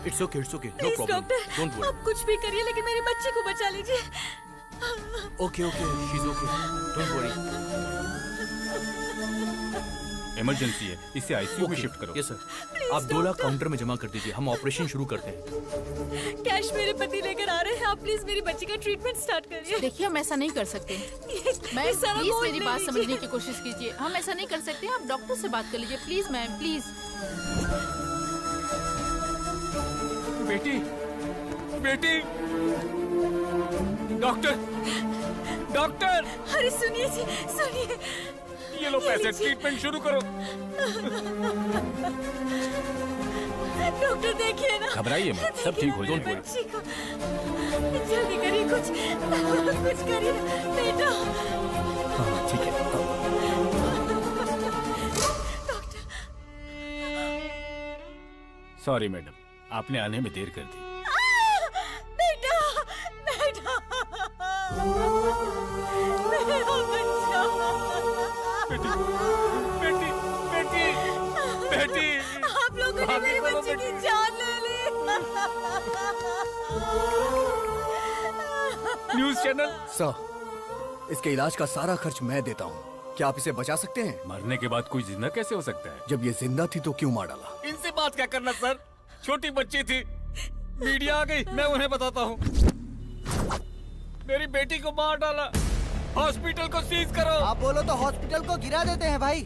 It's okay, no please problem, doctor, don't worry. आप कुछ भी करिए लेकिन मेरी बच्ची को बचा लीजिए। Okay, she is okay, don't worry. Emergency है, इसे आईसीयू में शिफ्ट करो। यस सर, आप 2 लाख काउंटर में जमा कर दीजिए, हम ऑपरेशन शुरू करते हैं। कैश मेरे पति लेकर आ रहे हैं, आप प्लीज मेरी बच्ची का ट्रीटमेंट स्टार्ट करिए। देखिए, हम ऐसा नहीं कर सकते। मैम, प्लीज मेरी बात समझने की कोशिश कीजिए। हम ऐसा नहीं कर सकते, आप डॉक्टर से बात कर लीजिए प्लीज मैम, प्लीज। बेटी, बेटी, डॉक्टर, डॉक्टर। अरे सुनिए जी, सुनिए। ये लो पैसे, ट्रीटमेंट शुरू करो। डॉक्टर देखिए ना, घबराइए मत, सब ठीक हो जाएगा। बच्ची को जल्दी करिए, कुछ करिए बेटा। हाँ ठीक है। सॉरी मैडम, आपने आने में देर कर दी। बेटा, बेटा, मेरा बच्चा। बेटी, बेटी, बेटी, बेटी। आप लोगों ने मेरी बच्ची की जान ले ली। News channel. सर, इसके इलाज का सारा खर्च मैं देता हूँ, क्या आप इसे बचा सकते हैं? मरने के बाद कोई जिंदा कैसे हो सकता है? जब ये जिंदा थी तो क्यों मार डाला? इनसे बात क्या करना सर, छोटी बच्ची थी, मीडिया आ गई, मैं उन्हें बताता हूँ। मेरी बेटी को मार डाला, हॉस्पिटल को सीज करो। आप बोलो तो हॉस्पिटल को गिरा देते हैं भाई।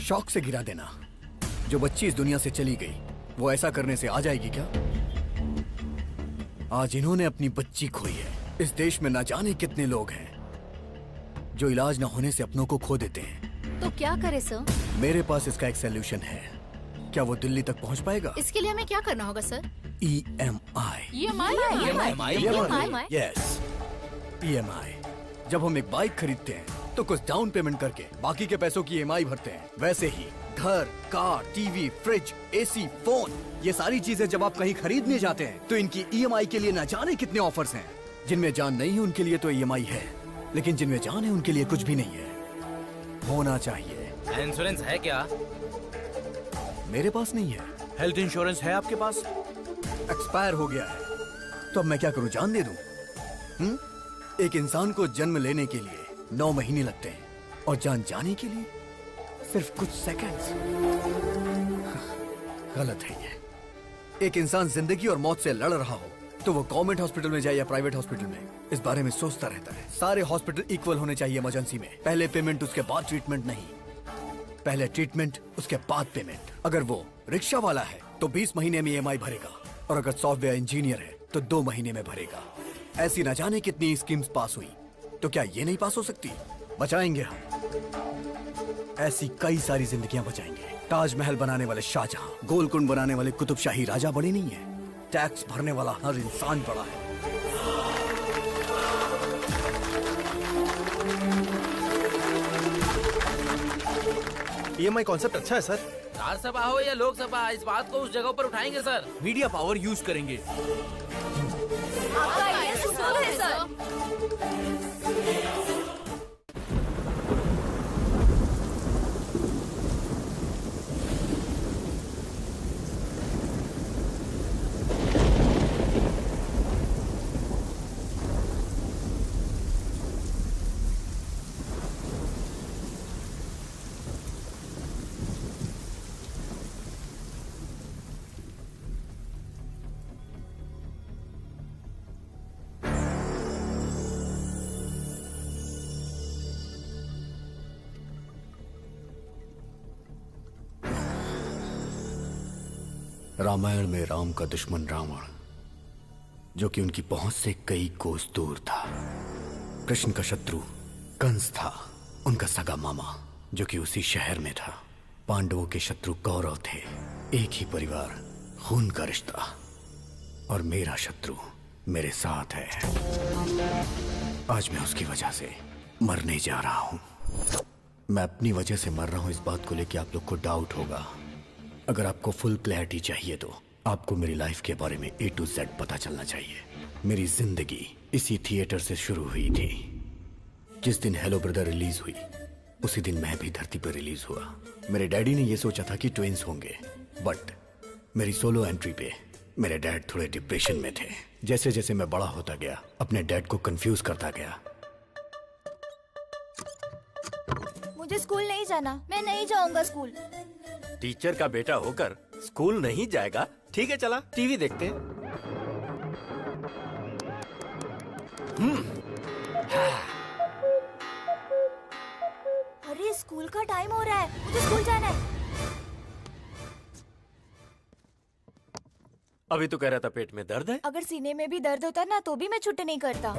शौक से गिरा देना। जो बच्ची इस दुनिया से चली गई, वो ऐसा करने से आ जाएगी क्या? आज इन्होंने अपनी बच्ची खोई है। इस देश में ना जाने कितने लोग हैं जो इलाज न होने से अपनों को खो देते हैं। तो क्या करे सर? मेरे पास इसका एक सलूशन है। क्या वो दिल्ली तक पहुंच पाएगा? इसके लिए हमें क्या करना होगा सर? EMI। Yes, EMI। जब हम एक बाइक खरीदते हैं तो कुछ डाउन पेमेंट करके बाकी के पैसों की EMI भरते हैं। वैसे ही घर, car, TV, fridge, AC, phone, ये सारी चीजें जब आप कहीं खरीदने जाते हैं तो इनकी EMI के लिए न जाने कितने ऑफर्स हैं। जिनमें जान नहीं है उनके लिए तो EMI है, लेकिन जिनमें जान है उनके लिए कुछ भी नहीं है। होना चाहिए। इंश्योरेंस है क्या? मेरे पास नहीं है। हेल्थ इंश्योरेंस है आपके पास? एक्सपायर हो गया है। तो अब मैं क्या करूं, जान दे दूं? एक इंसान को जन्म लेने के लिए 9 महीने लगते हैं और जान जाने के लिए सिर्फ कुछ सेकंड्स। गलत है ये। एक इंसान जिंदगी और मौत से लड़ रहा हो तो वो गवर्नमेंट हॉस्पिटल में जाए या प्राइवेट हॉस्पिटल में, इस बारे में सोचता रहता है। सारे हॉस्पिटल इक्वल होने चाहिए इमरजेंसी में। पहले पेमेंट उसके बाद ट्रीटमेंट नहीं, पहले ट्रीटमेंट उसके बाद पेमेंट। अगर वो रिक्शा वाला है तो 20 महीने में EMI भरेगा, और अगर सॉफ्टवेयर इंजीनियर है तो 2 महीने में भरेगा। ऐसी न जाने कितनी स्कीम्स पास हुई, तो क्या ये नहीं पास हो सकती? बचाएंगे हम। ऐसी कई सारी जिंदगियां बचाएंगे। ताजमहल बनाने वाले शाहजहां, गोलकुंड बनाने वाले कुतुब शाही राजा बड़े नहीं है। टैक्स भरने वाला हर इंसान बड़ा है। EMI कॉन्सेप्ट अच्छा है सर। राज्यसभा हो या लोकसभा, इस बात को उस जगह पर उठाएंगे सर। मीडिया पावर यूज करेंगे। आपका ये सुपर है सर। रामायण में राम का दुश्मन रावण, जो कि उनकी पहुंच से कई कोस दूर था। कृष्ण का शत्रु कंस था, उनका सगा मामा, जो कि उसी शहर में था। पांडवों के शत्रु कौरव थे, एक ही परिवार, खून का रिश्ता। और मेरा शत्रु मेरे साथ है। आज मैं उसकी वजह से मरने जा रहा हूं। मैं अपनी वजह से मर रहा हूं, इस बात को लेकर आप लोग को डाउट होगा। अगर आपको फुल क्लैरिटी चाहिए तो आपको मेरी लाइफ के बारे में A to Z पता चलना चाहिए। मेरी जिंदगी इसी थिएटर से शुरू हुई थी। जिस दिन हेलो ब्रदर रिलीज हुई, उसी दिन मैं भी धरती पर रिलीज हुआ। मेरे डैडी ने यह सोचा था कि ट्विंस होंगे, बट मेरी सोलो एंट्री पे मेरे डैड थोड़े डिप्रेशन में थे। जैसे जैसे मैं बड़ा होता गया अपने डैड को कंफ्यूज करता गया। मुझे स्कूल नहीं जाना, मैं नहीं जाऊंगा स्कूल। टीचर का बेटा होकर स्कूल नहीं जाएगा? ठीक है, चला टीवी देखते हैं। अरे स्कूल का टाइम हो रहा है, मुझे स्कूल जाना है। अभी तो कह रहा था पेट में दर्द है। अगर सीने में भी दर्द होता ना तो भी मैं छुट्टी नहीं करता।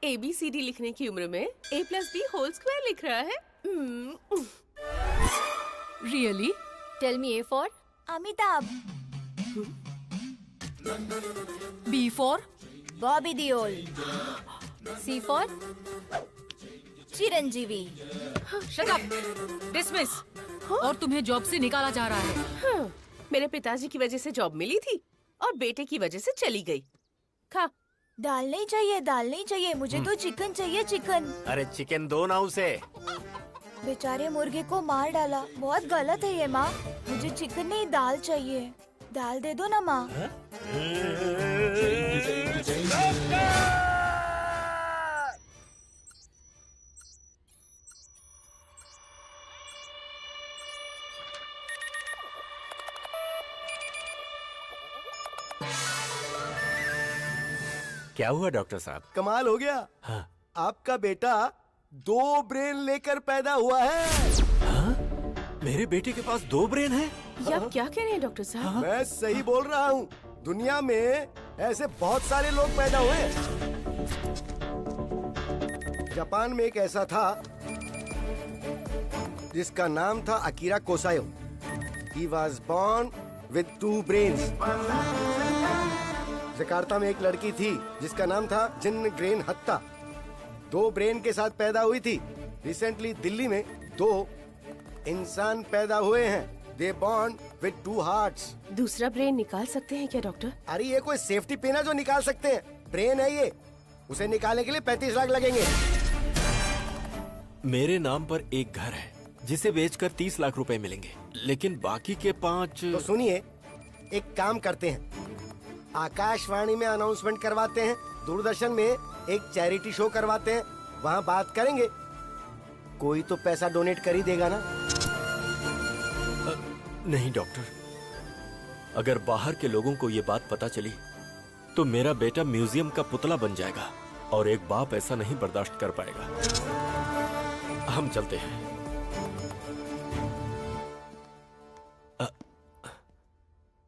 ABCD लिखने की उम्र में A+B² लिख रहा है। Really? Tell me A for Amitabh, B for Bobby Deol, C for Chiranjeevi. Shut up, dismiss. और तुम्हें जॉब से निकाला जा रहा है। मेरे पिताजी की वजह से जॉब मिली थी और बेटे की वजह से चली गई। खा। दाल नहीं चाहिए, दाल नहीं चाहिए, मुझे तो चिकन चाहिए, चिकन। अरे चिकन दो ना उसे। बेचारे मुर्गे को मार डाला, बहुत गलत है ये माँ। मुझे चिकन नहीं दाल चाहिए, दाल दे दो ना माँ। क्या हुआ डॉक्टर साहब? कमाल हो गया। हाँ। आपका बेटा 2 ब्रेन लेकर पैदा हुआ है। हाँ? मेरे बेटे के पास 2 ब्रेन है? ये आप क्या कह रहे हैं डॉक्टर साहब? हाँ? मैं सही बोल रहा हूँ। दुनिया में ऐसे बहुत सारे लोग पैदा हुए हैं। जापान में एक ऐसा था जिसका नाम था Akira Kosayo. He was born with 2 brains। Jakarta में एक लड़की थी जिसका नाम था जिन ग्रेन हत्ता, 2 ब्रेन के साथ पैदा हुई थी। रिसेंटली दिल्ली में 2 इंसान पैदा हुए हैं। They born with 2 hearts। दूसरा ब्रेन निकाल सकते हैं क्या डॉक्टर? अरे ये कोई सेफ्टी पिन है जो निकाल सकते हैं? ब्रेन है ये, उसे निकालने के लिए 35 लाख लगेंगे। मेरे नाम पर एक घर है जिसे बेचकर 30 लाख रुपए मिलेंगे, लेकिन बाकी के 5। तो सुनिए, एक काम करते हैं, आकाशवाणी में अनाउंसमेंट करवाते हैं, दूरदर्शन में एक चैरिटी शो करवाते हैं, वहाँ बात करेंगे, कोई तो पैसा डोनेट कर ही देगा ना। नहीं डॉक्टर, अगर बाहर के लोगों को ये बात पता चली तो मेरा बेटा म्यूजियम का पुतला बन जाएगा और एक बाप ऐसा नहीं बर्दाश्त कर पाएगा। हम चलते हैं।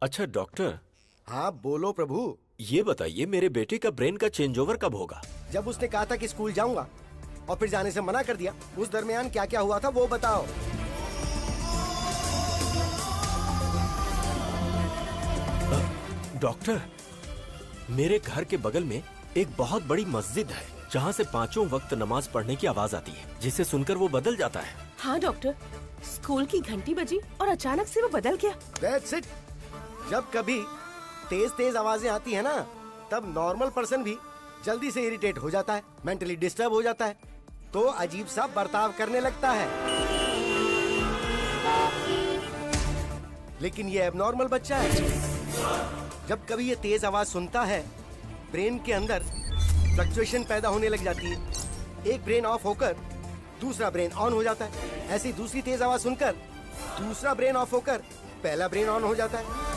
अच्छा डॉक्टर। हाँ बोलो प्रभु। ये बताइए मेरे बेटे का ब्रेन का चेंज ओवर कब होगा? जब उसने कहा था कि स्कूल जाऊंगा और फिर जाने से मना कर दिया, उस दरमियान क्या क्या हुआ था वो बताओ। डॉक्टर, मेरे घर के बगल में एक बहुत बड़ी मस्जिद है जहाँ से 5 वक्त नमाज पढ़ने की आवाज आती है, जिसे सुनकर वो बदल जाता है। हाँ डॉक्टर, स्कूल की घंटी बजी और अचानक से वो बदल गया। That's it। जब कभी तेज तेज आवाजें आती है ना, तब नॉर्मल पर्सन भी जल्दी से इरिटेट हो जाता है, मेंटली डिस्टर्ब हो जाता है, तो अजीब सा बर्ताव करने लगता है। लेकिन ये एबनॉर्मल बच्चा है। जब कभी ये तेज आवाज सुनता है, ब्रेन के अंदर फ्लक्चुएशन पैदा होने लग जाती है। एक ब्रेन ऑफ होकर दूसरा ब्रेन ऑन हो जाता है। ऐसी दूसरी तेज आवाज सुनकर दूसरा ब्रेन ऑफ होकर पहला ब्रेन ऑन हो जाता है।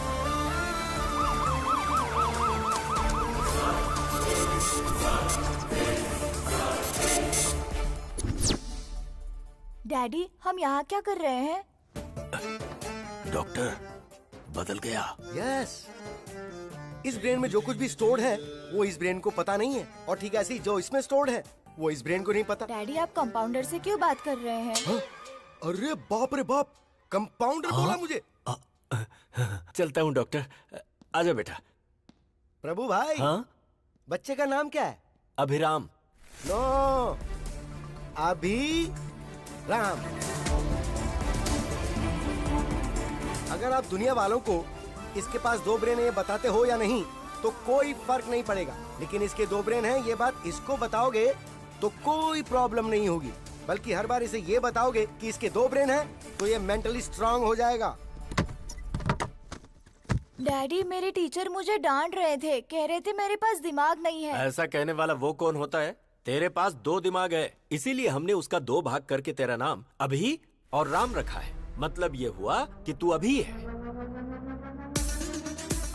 डैडी, हम यहाँ क्या कर रहे हैं? डॉक्टर, बदल गया। यस। इस ब्रेन में जो कुछ भी स्टोर्ड है वो इस ब्रेन को पता नहीं है, और ठीक ऐसे ही जो इसमें स्टोर्ड है वो इस ब्रेन को नहीं पता। डैडी, आप कंपाउंडर से क्यों बात कर रहे हैं? हाँ? अरे बाप रे बाप, कंपाउंडर बोला मुझे। चलता हूँ डॉक्टर, आजा बेटा। प्रभु भाई। हाँ? बच्चे का नाम क्या है? अभिराम। नो, अभी राम। अगर आप दुनिया वालों को इसके पास 2 ब्रेन है ये बताते हो या नहीं, तो कोई फर्क नहीं पड़ेगा। लेकिन इसके 2 ब्रेन हैं, ये बात इसको बताओगे तो कोई प्रॉब्लम नहीं होगी। बल्कि हर बार इसे ये बताओगे कि इसके 2 ब्रेन हैं, तो ये मेंटली स्ट्रांग हो जाएगा। डैडी, मेरे टीचर मुझे डांट रहे थे, कह रहे थे मेरे पास दिमाग नहीं है। ऐसा कहने वाला वो कौन होता है? तेरे पास 2 दिमाग है, इसीलिए हमने उसका 2 भाग करके तेरा नाम अभी और राम रखा है। मतलब ये हुआ कि तू अभी है।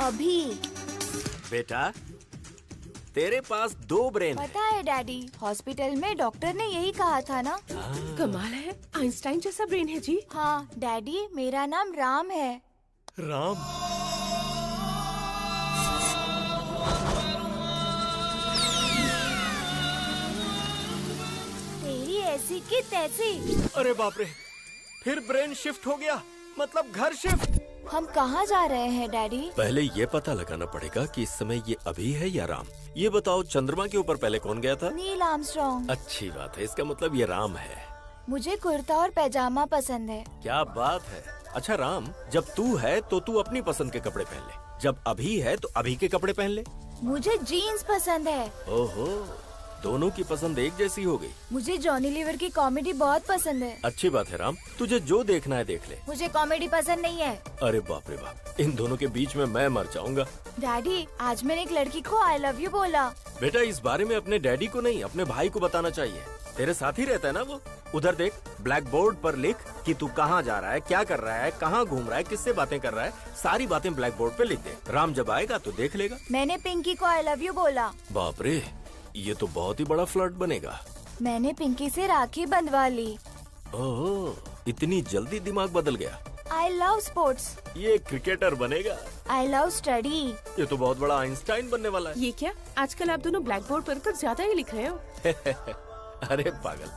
अभी? बेटा, तेरे पास 2 ब्रेन है। पता है डैडी, हॉस्पिटल में डॉक्टर ने यही कहा था ना। कमाल है, आइंस्टाइन जैसा ब्रेन है जी। हाँ डैडी, मेरा नाम राम है। राम? तेरी ऐसी की तैसी। अरे बाप रे, फिर ब्रेन शिफ्ट हो गया, मतलब घर शिफ्ट। हम कहाँ जा रहे हैं डैडी? पहले ये पता लगाना पड़ेगा कि इस समय ये अभी है या राम। ये बताओ, चंद्रमा के ऊपर पहले कौन गया था? Neil Armstrong. अच्छी बात है, इसका मतलब ये राम है। मुझे कुर्ता और पैजामा पसंद है। क्या बात है। अच्छा राम, जब तू है तो तू अपनी पसंद के कपड़े पहन ले, जब अभी है तो अभी के कपड़े पहन ले। मुझे जीन्स पसंद है। ओहो, दोनों की पसंद एक जैसी हो गई। मुझे जॉनी लीवर की कॉमेडी बहुत पसंद है। अच्छी बात है राम, तुझे जो देखना है देख ले। मुझे कॉमेडी पसंद नहीं है। अरे बाप रे बाप, इन दोनों के बीच में मैं मर जाऊंगा। डैडी, आज मैंने एक लड़की को आई लव यू बोला। बेटा, इस बारे में अपने डैडी को नहीं, अपने भाई को बताना चाहिए। तेरे साथ ही रहता है ना वो। उधर देख, ब्लैक बोर्ड पर लिख कि तू कहाँ जा रहा है, क्या कर रहा है, कहाँ घूम रहा है, किससे बातें कर रहा है, सारी बातें ब्लैक बोर्ड पे लिख दे। राम जब आएगा तो देख लेगा। मैंने पिंकी को आई लव यू बोला। बाप रे, ये तो बहुत ही बड़ा फ्लर्ट बनेगा। मैंने पिंकी से राखी बंधवा ली। ओह, इतनी जल्दी दिमाग बदल गया। I love sports. ये क्रिकेटर बनेगा। I love study. ये तो बहुत बड़ा आइंस्टाइन बनने वाला है। ये क्या, आजकल आप दोनों ब्लैक बोर्ड पर कुछ ज्यादा ही लिख रहे हो। अरे पागल,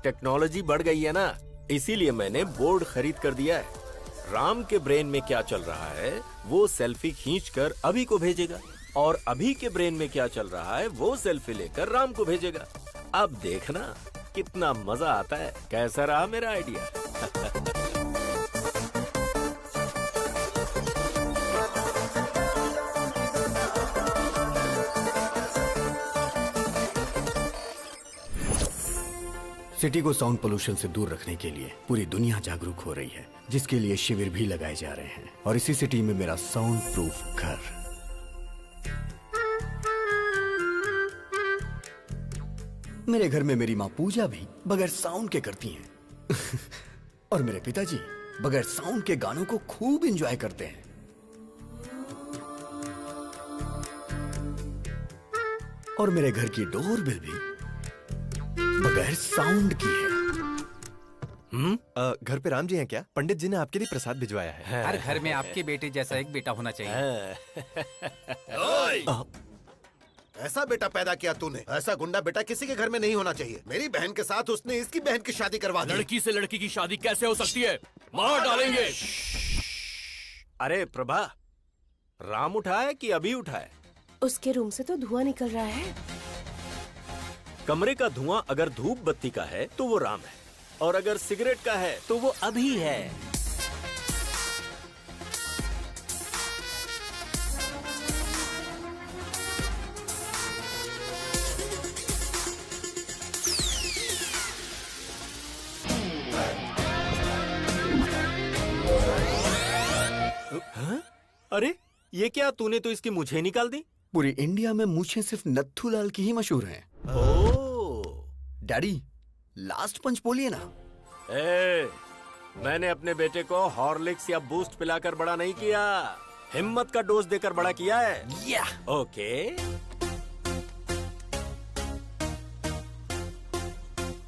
टेक्नोलॉजी बढ़ गई है ना, इसीलिए मैंने बोर्ड खरीद कर दिया है। राम के ब्रेन में क्या चल रहा है वो सेल्फी खींचकर अभी को भेजेगा, और अभी के ब्रेन में क्या चल रहा है वो सेल्फी लेकर राम को भेजेगा। अब देखना कितना मजा आता है। कैसा रहा मेरा आइडिया? सिटी को साउंड पोल्यूशन से दूर रखने के लिए पूरी दुनिया जागरूक हो रही है, जिसके लिए शिविर भी लगाए जा रहे हैं। और इसी सिटी में मेरा साउंड प्रूफ घर। मेरे घर में मेरी माँ पूजा भी बगैर साउंड के करती हैं। और मेरे पिताजी बगैर साउंड के गानों को खूब एंजॉय करते हैं। और मेरे घर की डोरबेल भी बगैर साउंड की है। घर पे राम जी हैं क्या? पंडित जी ने आपके लिए प्रसाद भिजवाया है। हर घर में आपके बेटे जैसा एक बेटा होना चाहिए। ऐसा बेटा पैदा किया तूने, ऐसा गुंडा बेटा किसी के घर में नहीं होना चाहिए। मेरी बहन के साथ उसने इसकी बहन की शादी करवा दी। लड़की से लड़की की शादी कैसे हो सकती है? मार डालेंगे। अरे प्रभा, राम उठा है कि अभी उठा है? उसके रूम से तो धुआं निकल रहा है। कमरे का धुआं अगर धूप बत्ती का है तो वो राम है, और अगर सिगरेट का है तो वो अभी है। हाँ? अरे ये क्या, तूने तो इसकी मूछें निकाल दी। पूरी इंडिया में मूछें सिर्फ नत्थूलाल की ही मशहूर हैं। डैडी, लास्ट पंच बोलिए ना। मैंने अपने बेटे को हॉर्लिक्स या बूस्ट पिलाकर बड़ा नहीं किया, हिम्मत का डोज देकर बड़ा किया है। ओके।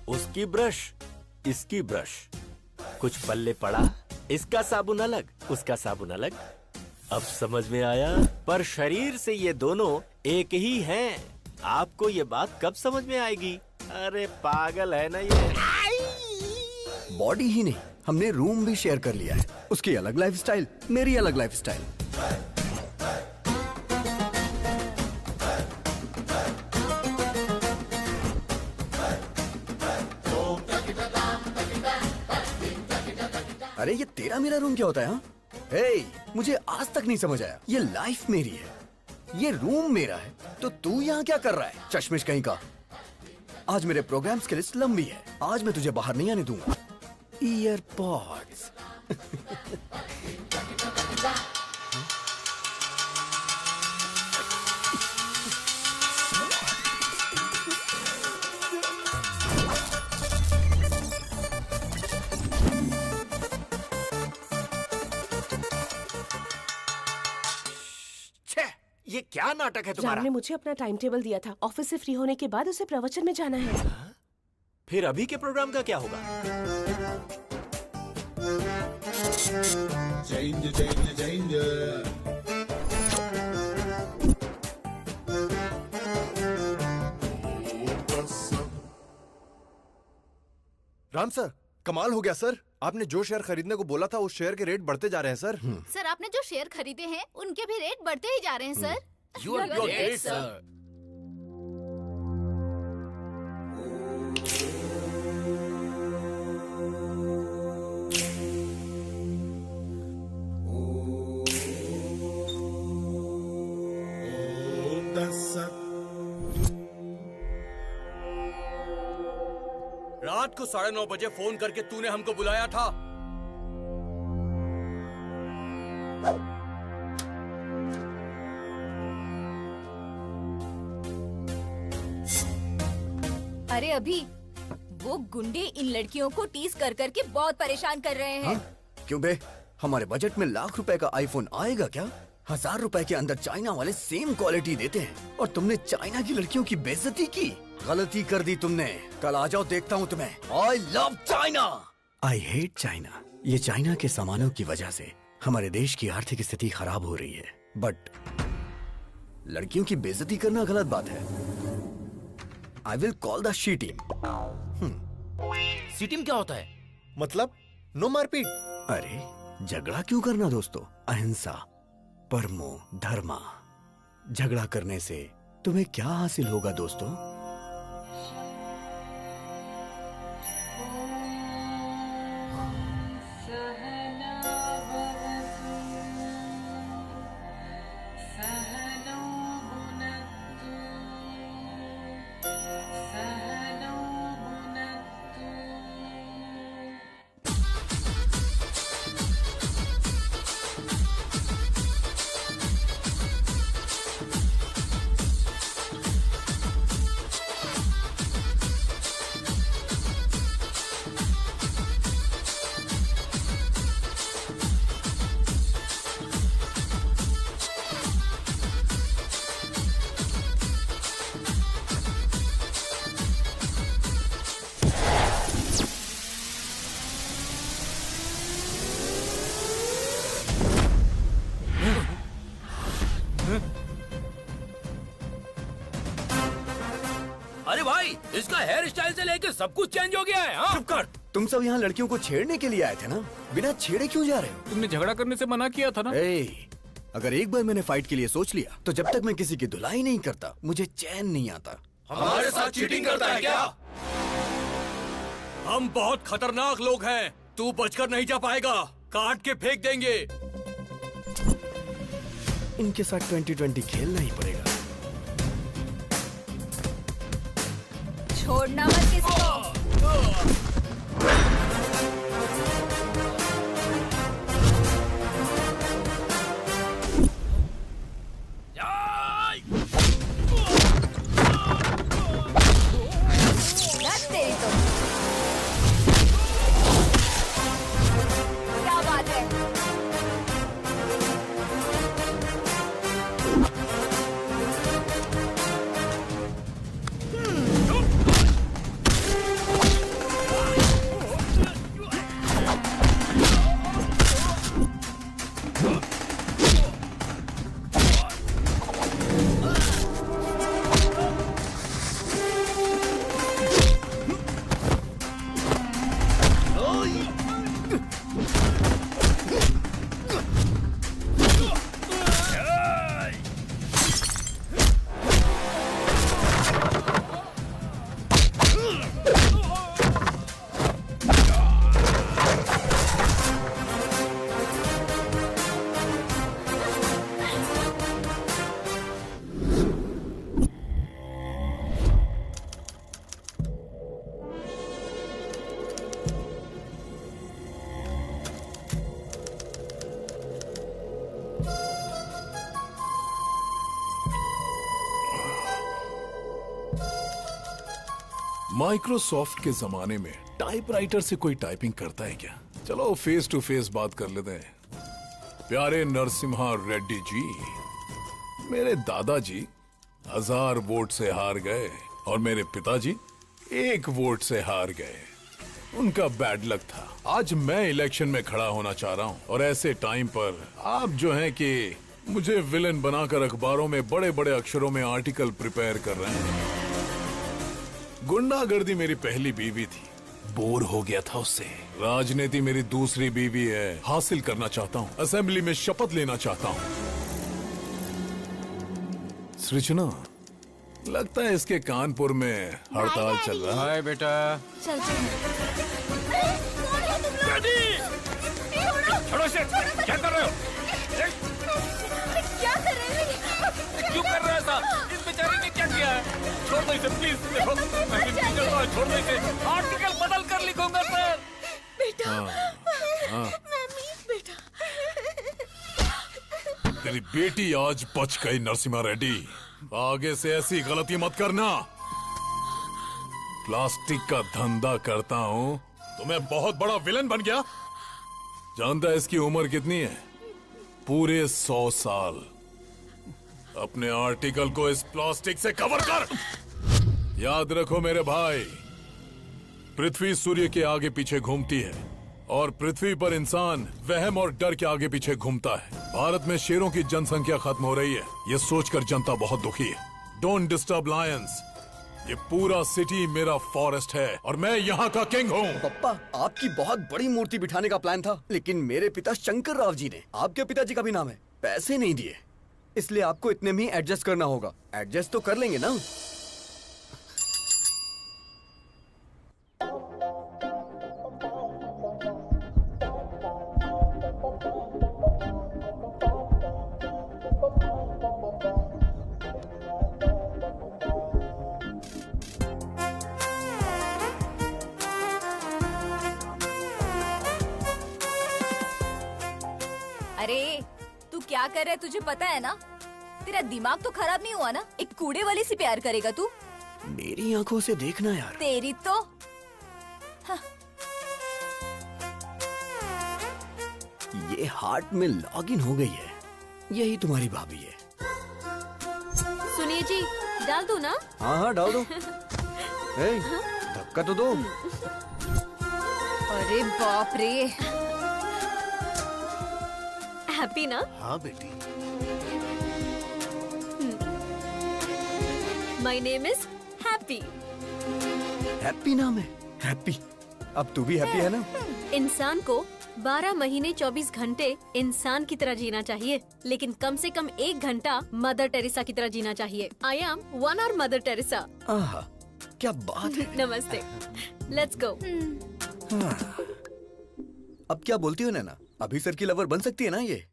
उसकी ब्रश, इसकी ब्रश, कुछ पल्ले पड़ा, इसका साबुन अलग, उसका साबुन अलग। अब समझ में आया, पर शरीर से ये दोनों एक ही हैं। आपको ये बात कब समझ में आएगी? अरे पागल है ना ये। बॉडी ही नहीं, हमने रूम भी शेयर कर लिया है। उसकी अलग लाइफस्टाइल, मेरी अलग लाइफस्टाइल। अरे ये तेरा मेरा रूम क्या होता है? हाँ? हे, मुझे आज तक नहीं समझ आया। ये लाइफ मेरी है, ये रूम मेरा है तो तू यहाँ क्या कर रहा है? चश्मिश कहीं का। आज मेरे प्रोग्राम्स की लिस्ट लंबी है। आज मैं तुझे बाहर नहीं आने दूंगा। ईयरपॉड्स। ये क्या नाटक है तुम्हारा? राम ने मुझे अपना टाइम टेबल दिया था। ऑफिस से फ्री होने के बाद उसे प्रवचन में जाना है। फिर अभी के प्रोग्राम का क्या होगा? राम सर, कमाल हो गया सर। आपने जो शेयर खरीदने को बोला था उस शेयर के रेट बढ़ते जा रहे हैं सर। सर आपने जो शेयर खरीदे हैं उनके भी रेट बढ़ते ही जा रहे हैं sir. You are great, sir. रात को 9:30 बजे फोन करके तूने हमको बुलाया था। अरे अभी वो गुंडे इन लड़कियों को टीज कर करके बहुत परेशान कर रहे हैं। क्यों बे? हमारे बजट में लाख रुपए का आईफोन आएगा क्या? 1000 रुपए के अंदर चाइना वाले सेम क्वालिटी देते हैं और तुमने चाइना की लड़कियों की बेइज्जती की। गलती कर दी तुमने। कल आ जाओ, देखता हूँ तुम्हें। I love China. I hate China. ये चाइना के सामानों की वजह से हमारे देश की आर्थिक स्थिति खराब हो रही है, बट लड़कियों की बेइज्जती करना गलत बात है। I will call the she team. C team क्या होता है? मतलब नो मारपीट। अरे झगड़ा क्यों करना दोस्तों? अहिंसा, परमो धर्मा। झगड़ा करने से तुम्हें क्या हासिल होगा दोस्तों? अरे भाई, इसका हेयर स्टाइल से लेके सब कुछ चेंज हो गया है। हाँ? चुप कर। तुम सब यहाँ लड़कियों को छेड़ने के लिए आए थे ना? बिना छेड़े क्यों जा रहे हो? तुमने झगड़ा करने से मना किया था ना? अगर एक बार मैंने फाइट के लिए सोच लिया तो जब तक मैं किसी की धुलाई नहीं करता मुझे चैन नहीं आता। हमारे साथ चीटिंग करता है क्या? हम बहुत खतरनाक लोग हैं। तू बचकर नहीं जा पाएगा। काट के फेंक देंगे। इनके साथ 2020 खेलना ही पड़ेगा। छोड़ना मत किसी तेरी तो क्या बात है? माइक्रोसॉफ्ट के जमाने में टाइपराइटर से कोई टाइपिंग करता है क्या? चलो फेस टू फेस बात कर लेते हैं। प्यारे नरसिम्हा रेड्डी जी, मेरे दादाजी 1000 वोट से हार गए और मेरे पिताजी 1 वोट से हार गए। उनका बैड लक था। आज मैं इलेक्शन में खड़ा होना चाह रहा हूं और ऐसे टाइम पर आप जो हैं कि मुझे विलेन बनाकर अखबारों में बड़े बड़े अक्षरों में आर्टिकल प्रिपेयर कर रहे हैं। गुंडागर्दी मेरी पहली बीवी थी, बोर हो गया था उससे। राजनीति मेरी दूसरी बीवी है, हासिल करना चाहता हूँ। असेंबली में शपथ लेना चाहता हूँ। सृजना, लगता है इसके कानपुर में हड़ताल चल रहा है। बेटा चल छोड़ो इसे, क्या कर रहे हो? क्या कर रहे हो? क्यों कर रहे हो ऐसा? इस बेचारे ने क्या किया है? छोड़ दो इसे प्लीज। देखो मैं भी निकल रहा हूं, छोड़ दो इसे। आर्टिकल बदल कर लिखूंगा सर। बेटा हाँ। बेटा तेरी बेटी आज बच गई नरसिम्हा रेड्डी। आगे से ऐसी गलती मत करना। प्लास्टिक का धंधा करता हूँ तो मैं बहुत बड़ा विलन बन गया। जानता है इसकी उम्र कितनी है? पूरे 100 साल। अपने आर्टिकल को इस प्लास्टिक से कवर कर। याद रखो मेरे भाई, पृथ्वी सूर्य के आगे पीछे घूमती है और पृथ्वी पर इंसान वहम और डर के आगे पीछे घूमता है। भारत में शेरों की जनसंख्या खत्म हो रही है, ये सोचकर जनता बहुत दुखी है। Don't disturb Lions. ये पूरा सिटी मेरा फॉरेस्ट है और मैं यहाँ का किंग हूँ। पप्पा, आपकी बहुत बड़ी मूर्ति बिठाने का प्लान था, लेकिन मेरे पिता शंकर राव जी ने, आपके पिताजी का भी नाम है, पैसे नहीं दिए। इसलिए आपको इतने में ही एडजस्ट करना होगा। एडजस्ट तो कर लेंगे ना? अरे तू क्या कर रहा है, तुझे पता है ना? तेरा दिमाग तो खराब नहीं हुआ ना? एक कूड़े वाली से प्यार करेगा तू? मेरी आंखों से देखना यार। तेरी तो ये हार्ट में लॉगिन हो गई है। यही तुम्हारी भाभी है। सुनिए जी, डाल दो ना? हाँ हाँ डाल दो। धक्का तो दो। अरे बाप रे। हैप्पी ना? हाँ बेटी। My name is happy. Happy नाम है? हैप्पी। अब तू भी हैप्पी है ना? इंसान को 12 महीने 24 घंटे इंसान की तरह जीना चाहिए, लेकिन कम से कम 1 घंटा मदर टेरेसा की तरह जीना चाहिए। आई एम 1 hour मदर टेरेसा। आहा, क्या बात है। नमस्ते। Let's go. अब क्या बोलती हो नैना? अभी सर की लवर बन सकती है ना ये?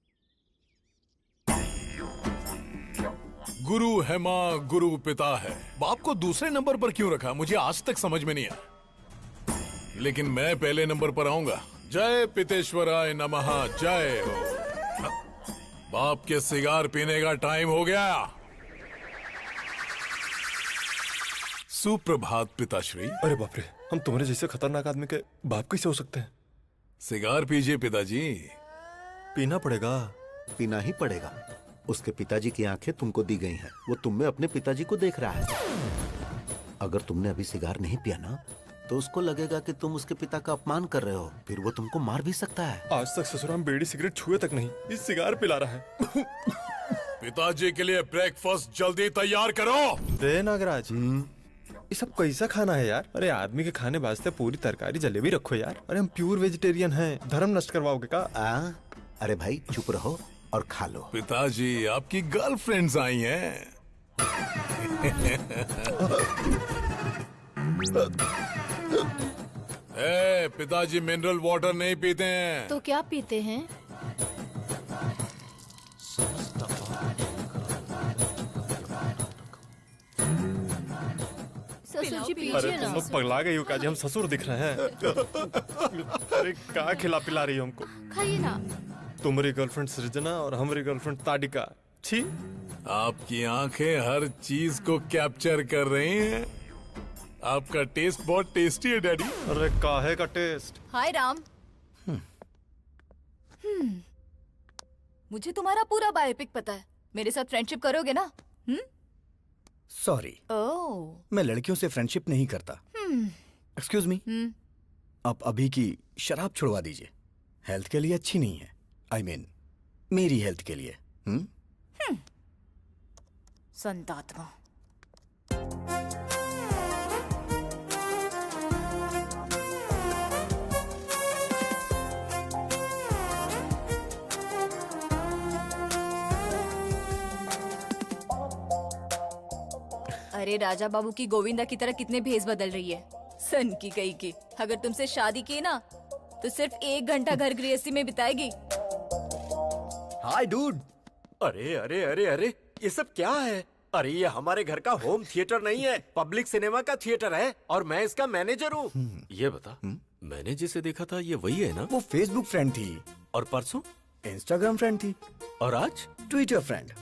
गुरु है माँ, गुरु पिता है। बाप को दूसरे नंबर पर क्यों रखा, मुझे आज तक समझ में नहीं आया। लेकिन मैं पहले नंबर पर आऊंगा। जय पितेश्वराय नमः, जय हो। बाप के सिगार पीने का टाइम हो गया। सुप्रभात पिताश्री। अरे बाप रे, हम तुम्हारे जैसे खतरनाक आदमी के बाप कैसे हो सकते हैं? सिगार पीजिए पिताजी। पीना पड़ेगा। पीना ही पड़ेगा। उसके पिताजी की आंखें तुमको दी गई हैं। वो तुम में अपने पिताजी को देख रहा है। अगर तुमने अभी सिगार नहीं पिया ना, तो उसको लगेगा कि तुम उसके पिता का अपमान कर रहे हो। फिर वो तुमको मार भी सकता है। आज तक ससुराल में बीड़ी सिगरेट छुए तक नहीं, इस सिगार पिला रहा है। पिताजी के लिए ब्रेकफास्ट जल्दी तैयार करो। दे नागराज, ये सब कैसा खाना है यार? अरे आदमी के खाने वास्ते पूरी तरकारी जलेबी रखो यार। अरे हम प्योर वेजिटेरियन हैं, धर्म नष्ट करवाओगे का? अरे भाई चुप रहो और खा लो। पिताजी, आपकी गर्लफ्रेंड्स आई हैं। पिताजी मिनरल वाटर नहीं पीते हैं। तो क्या पीते हैं? ससुर जी पीजिए अरे ना। तुम लोग पगला गई हो क्या जी? हम ससुर दिख रहे हैं। अरे क्या खिला पिला रही हो हमको? खाइए ना। तुम्हारी गर्लफ्रेंड सृजना और हमारी गर्लफ्रेंड ताडिका। छी। आपकी आंखें हर चीज को कैप्चर कर रही हैं। आपका टेस्ट बहुत टेस्टी है डैडी। अरे काहे का टेस्ट? हाय राम। मुझे तुम्हारा पूरा बायोपिक पता है। मेरे साथ फ्रेंडशिप करोगे ना? सॉरी, मैं लड़कियों से फ्रेंडशिप नहीं करता। एक्सक्यूज मी, आप अभी की शराब छुड़वा दीजिए। हेल्थ के लिए अच्छी नहीं है। I mean, मेरी हेल्थ के लिए। संतात्मा। अरे राजा बाबू की गोविंदा की तरह कितने भेस बदल रही है। सन की गई की। अगर तुमसे शादी की ना तो सिर्फ 1 घंटा घर गृहस्थी में बिताएगी। हाय डूड। अरे अरे अरे अरे, ये सब क्या है? अरे ये हमारे घर का होम थिएटर नहीं है, पब्लिक सिनेमा का थिएटर है और मैं इसका मैनेजर हूँ। ये बता, मैंने जिसे देखा था ये वही है ना? वो फेसबुक फ्रेंड थी। और परसों इंस्टाग्राम फ्रेंड थी। और आज ट्विटर फ्रेंड।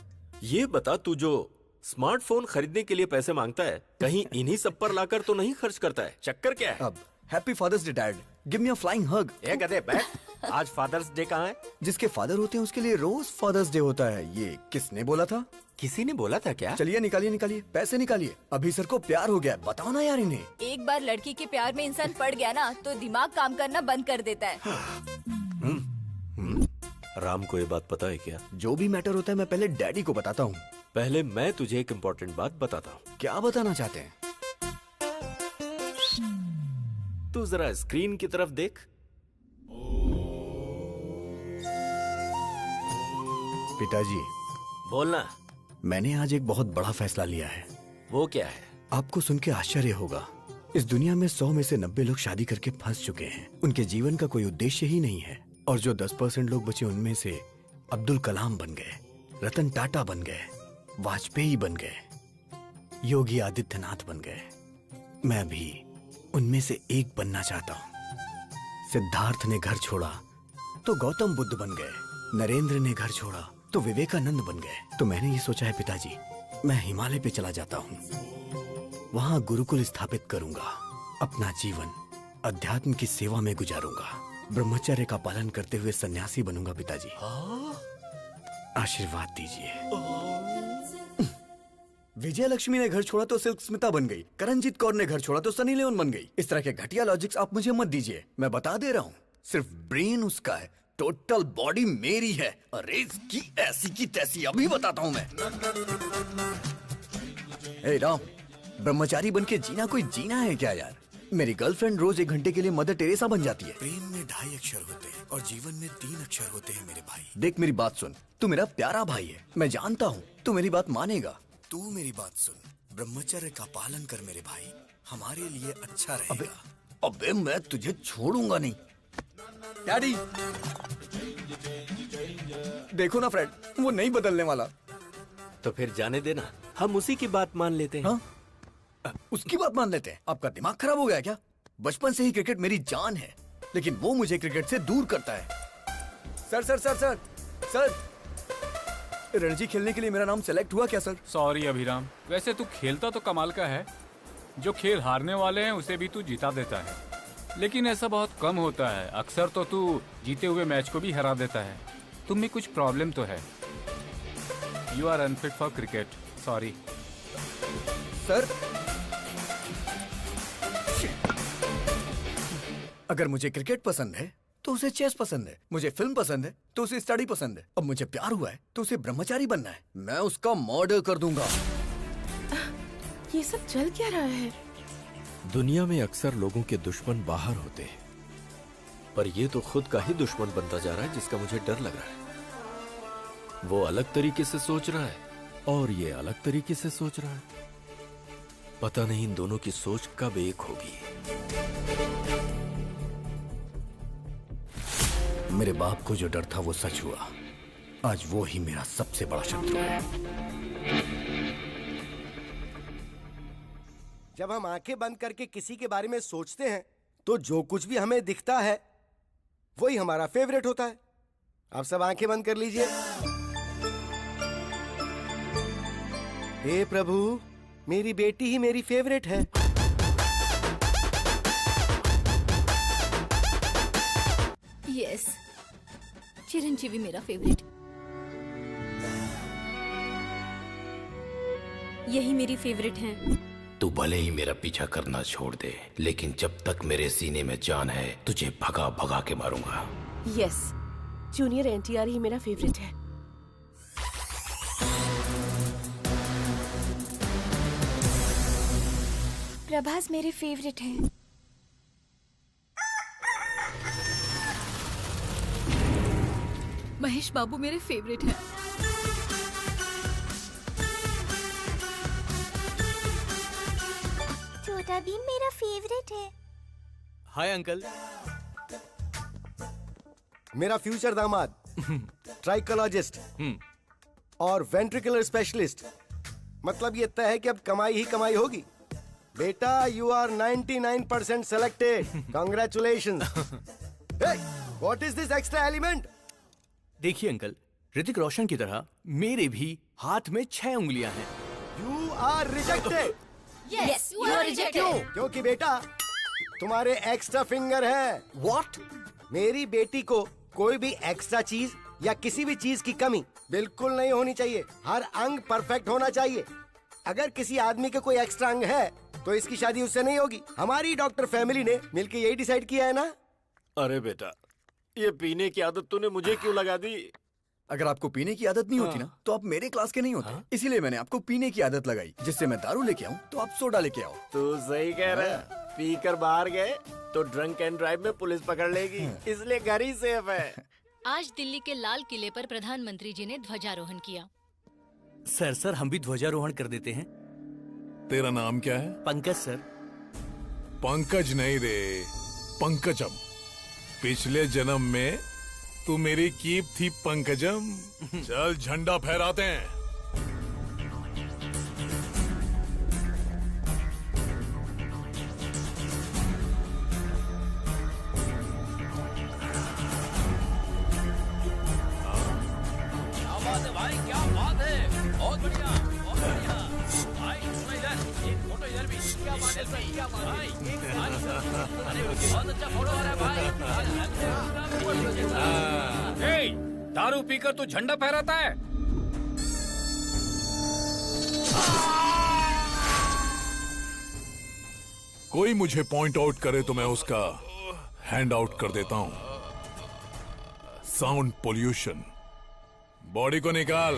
ये बता, तू जो स्मार्टफोन खरीदने के लिए पैसे मांगता है, कहीं इन्हीं सब पर लाकर तो नहीं खर्च करता है? चक्कर क्या है? अब happy father's day dad, give me a flying hug. ए गधे बैठ। आज फादर्स डे कहाँ है? जिसके फादर होते हैं उसके लिए रोज फादर्स डे होता है। ये किसने बोला था? किसी ने बोला था क्या? चलिए निकालिए निकालिए, पैसे निकालिए। अभी सर को प्यार हो गया, बताओ ना यार इन्हें। एक बार लड़की के प्यार में इंसान पड़ गया ना तो दिमाग काम करना बंद कर देता है। राम को ये बात पता है क्या? जो भी मैटर होता है मैं पहले डैडी को बताता हूँ। पहले मैं तुझे एक इम्पोर्टेंट बात बताता हूँ। क्या बताना चाहते हैं? तू जरा स्क्रीन की तरफ देख। पिताजी, बोलना। मैंने आज एक बहुत बड़ा फैसला लिया है। वो क्या है? आपको सुन के आश्चर्य होगा। इस दुनिया में 100 में से 90 लोग शादी करके फंस चुके हैं। उनके जीवन का कोई उद्देश्य ही नहीं है। और जो 10% लोग बचे उनमें से अब्दुल कलाम बन गए, रतन टाटा बन गए, वाजपेयी बन गए, योगी आदित्यनाथ बन गए। मैं भी उनमें से एक बनना चाहता हूँ। सिद्धार्थ ने घर छोड़ा तो गौतम बुद्ध बन गए, नरेंद्र ने घर छोड़ा तो विवेकानंद बन गए। तो मैंने ये सोचा है पिताजी, मैं हिमालय पे चला जाता हूँ, वहां गुरुकुल स्थापित करूंगा, अपना जीवन अध्यात्म की सेवा में गुजारूंगा, ब्रह्मचर्य का पालन करते हुए सन्यासी बनूंगा। पिताजी आशीर्वाद दीजिए। विजय लक्ष्मी ने घर छोड़ा तो सिल्क स्मिता बन गई, करणजीत कौर ने घर छोड़ा तो सनी लियोन बन गई। इस तरह के घटिया लॉजिक्स आप मुझे मत दीजिए। मैं बता दे रहा हूँ, सिर्फ ब्रेन उसका है, टोटल बॉडी मेरी है। अरे इसकी ऐसी की तैसी अभी बताता हूँ मैं। हे राम, ब्रह्मचारी बन के जीना कोई जीना है क्या यार? मेरी गर्लफ्रेंड रोज 1 घंटे के लिए मदर टेरेसा बन जाती है। प्रेम में 2.5 अक्षर होते हैं और जीवन में 3 अक्षर होते हैं मेरे भाई। देख मेरी बात सुन, तू मेरा प्यारा भाई है, मैं जानता हूँ तू मेरी बात मानेगा। तू मेरी बात सुन, ब्रह्मचर्य का पालन कर मेरे भाई, हमारे लिए अच्छा रहेगा। अबे मैं तुझे छोड़ूंगा नहीं। डैडी देखो ना फ्रेंड, वो नहीं बदलने वाला। तो फिर जाने देना, हम उसी की बात मान लेते हैं। हाँ? उसकी बात मान लेते हैं? आपका दिमाग खराब हो गया क्या? बचपन से ही क्रिकेट मेरी जान है, लेकिन वो मुझे क्रिकेट से दूर करता है। Sir sir sir sir sir, Ranji खेलने के लिए मेरा नाम सेलेक्ट हुआ क्या सर? सॉरी अभिराम, वैसे तू खेलता तो कमाल का है। जो खेल हारने वाले हैं उसे भी तू जीता देता है, लेकिन ऐसा बहुत कम होता है। अक्सर तो तू जीते हुए मैच को भी हरा देता है। तुम में कुछ प्रॉब्लम तो है। You are unfit for cricket, sorry. Sir अगर मुझे क्रिकेट पसंद है तो उसे चेस पसंद है, मुझे फिल्म पसंद है तो उसे स्टडी पसंद है, अब मुझे प्यार हुआ है तो उसे ब्रह्मचारी बनना है। मैं उसका मर्डर कर दूंगा। ये सब चल क्या रहा है? दुनिया में अक्सर लोगों के दुश्मन बाहर होते हैं, पर ये तो खुद का ही दुश्मन बनता जा रहा है, जिसका मुझे डर लग रहा है। वो अलग तरीके से सोच रहा है और ये अलग तरीके से सोच रहा है। पता नहीं इन दोनों की सोच कब एक होगी। मेरे बाप को जो डर था वो सच हुआ। आज वो ही मेरा सबसे बड़ा शत्रु है। जब हम आंखें बंद करके किसी के बारे में सोचते हैं तो जो कुछ भी हमें दिखता है वही हमारा फेवरेट होता है। आप सब आंखें बंद कर लीजिए। हे प्रभु, मेरी बेटी ही मेरी फेवरेट है। यस, चिरंजीवी मेरा फेवरेट। यही मेरी फेवरेट है। तू भले ही मेरा पीछा करना छोड़ दे, लेकिन जब तक मेरे सीने में जान है तुझे भगा भगा के मारूंगा। यस, जूनियर एनटीआर ही मेरा फेवरेट है। प्रभास मेरे फेवरेट हैं। महेश बाबू मेरे फेवरेट हैं। छोटा भीम मेरा फेवरेट है। Hi uncle. मेरा फ्यूचर दामाद ट्राइकोलॉजिस्ट और वेंट्रिकुलर स्पेशलिस्ट। मतलब ये तय है कि अब कमाई ही कमाई होगी। बेटा you are 99% selected. Congratulations. What is this extra element? देखिए अंकल, ऋतिक रोशन की तरह मेरे भी हाथ में 6 उंगलियां हैं। You are rejected. Yes, you are rejected. क्यों? क्योंकि बेटा तुम्हारे एक्स्ट्रा फिंगर है। व्हाट? मेरी बेटी को कोई भी एक्स्ट्रा चीज या किसी भी चीज की कमी बिल्कुल नहीं होनी चाहिए। हर अंग परफेक्ट होना चाहिए। अगर किसी आदमी के कोई एक्स्ट्रा अंग है तो इसकी शादी उससे नहीं होगी। हमारी डॉक्टर फैमिली ने मिलकर यही डिसाइड किया है ना। अरे बेटा, ये पीने की आदत तूने मुझे क्यों लगा दी? अगर आपको पीने की आदत नहीं होती ना तो आप मेरे क्लास के नहीं होते। इसीलिए मैंने आपको पीने की आदत लगाई, जिससे मैं दारू लेके आऊं तो आप सोडा लेके आओ। तू सही कह रहा है। पी कर बाहर गए तो ड्रंक एंड ड्राइव में पुलिस पकड़ लेगी, इसलिए घर ही सेफ है। आज दिल्ली के लाल किले पर प्रधानमंत्री जी ने ध्वजारोहण किया। सर हम भी ध्वजारोहण कर देते हैं। तेरा नाम क्या है? पंकज सर। पंकज नहीं रे, पंकजम। पिछले जन्म में तू मेरी कीप थी पंकजम। चल झंडा फहराते हैं। भाई क्या बात है, बहुत बढ़िया बहुत बढ़िया। भाई सुनो इधर, एक फोटो इधर भी। क्या बात है सर, क्या बात है। अरे बहुत अच्छा फोटो आ रहा है भाई। दारू पीकर तू झंडा फहराता है? कोई मुझे पॉइंट आउट करे तो मैं उसका हैंड आउट कर देता हूं। Sound pollution. बॉडी को निकाल।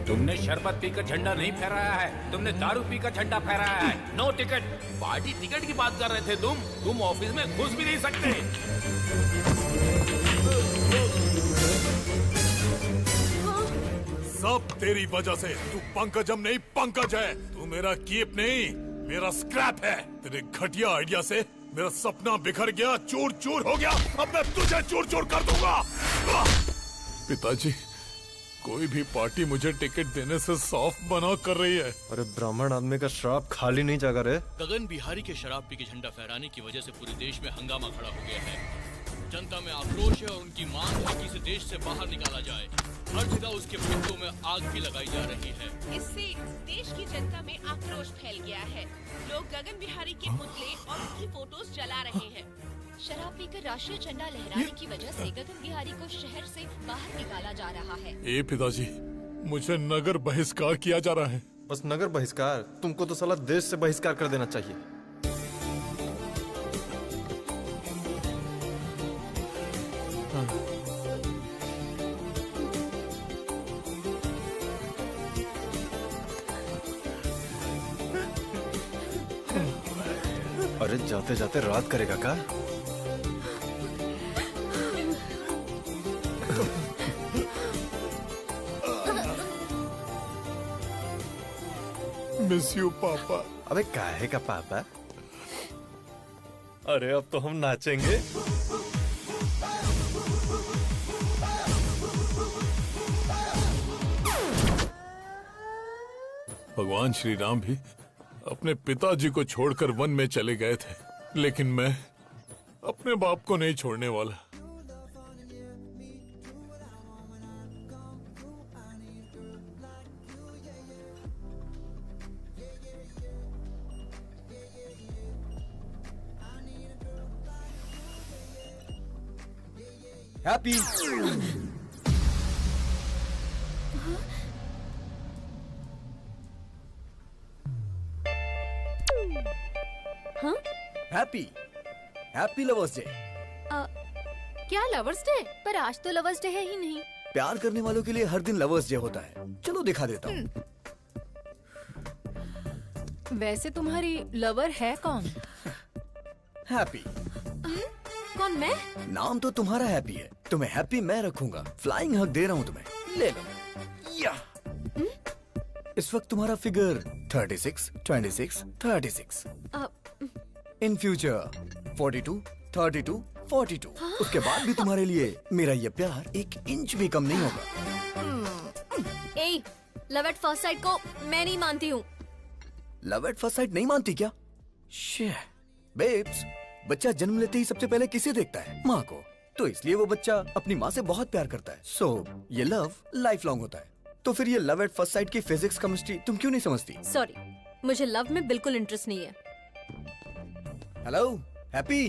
तुमने शरबत पीकर झंडा नहीं फहराया है, तुमने दारू पीकर झंडा फहराया है। No ticket. पार्टी टिकट की बात कर रहे थे तुम ऑफिस में घुस भी नहीं सकते। सब तेरी वजह से। तू पंकजम नहीं पंकज है। तू मेरा कीप नहीं, मेरा स्क्रैप है। तेरे घटिया आइडिया से मेरा सपना बिखर गया, चूर चूर हो गया। अब मैं तुझे चूर चूर कर दूंगा। पिताजी, कोई भी पार्टी मुझे टिकट देने से साफ मना कर रही है। अरे ब्राह्मण आदमी का श्राप खाली नहीं जागा रे। गगन बिहारी के शराब पी के झंडा फहराने की वजह से पूरे देश में हंगामा खड़ा हो गया है। जनता में आक्रोश है और उनकी मांग है कि इसे देश से बाहर निकाला जाए। हर जगह उसके पुतलों में आग भी लगाई जा रही है। इससे देश की जनता में आक्रोश फैल गया है। लोग गगन बिहारी के पुतले और उनकी फोटोज जला रहे हैं। शराब पीकर राष्ट्रीय झंडा लहराने की वजह से गगन बिहारी को शहर से बाहर निकाला जा रहा है। ए पिताजी, मुझे नगर बहिष्कार किया जा रहा है। बस नगर बहिष्कार? तुमको तो साला देश से बहिष्कार कर देना चाहिए। अरे जाते जाते रात करेगा का? मिस यू पापा। अबे काहे का पापा? अरे अब तो हम नाचेंगे। भगवान श्री राम भी अपने पिताजी को छोड़कर वन में चले गए थे, लेकिन मैं अपने बाप को नहीं छोड़ने वाला। हैप्पी। हाँ? Happy happy lovers day. क्या लवर्स डे? पर आज तो लवर्स डे है ही नहीं। प्यार करने वालों के लिए हर दिन लवर्स डे होता है। चलो दिखा देता हूँ। वैसे तुम्हारी लवर है कौन? हैप्पी। कौन, मैं? नाम तो तुम्हारा हैप्पी है, तुम्हें हैप्पी मैं रखूंगा। फ्लाइंग हग दे रहा हूँ तुम्हें, ले लो। या इस वक्त तुम्हारा फिगर 36, 26, 36। In future 42, 32, 42। उसके बाद भी तुम्हारे लिए मेरा ये प्यार 1 इंच भी कम नहीं होगा। ए, लव एट फर्स्ट साइट को मैं नहीं मानती हूँ। लव एट फर्स्ट साइट नहीं मानती क्या? बेब्स, बच्चा जन्म लेते ही सबसे पहले किसे देखता है? माँ को। तो इसलिए वो बच्चा अपनी माँ से बहुत प्यार करता है। सो ये लव लाइफ लॉन्ग होता है। तो फिर ये लव एट फर्स्ट साइट की फिजिक्स केमिस्ट्री तुम क्यों नहीं समझती? सॉरी, मुझे लव में बिल्कुल इंटरेस्ट नहीं है। Hello happy.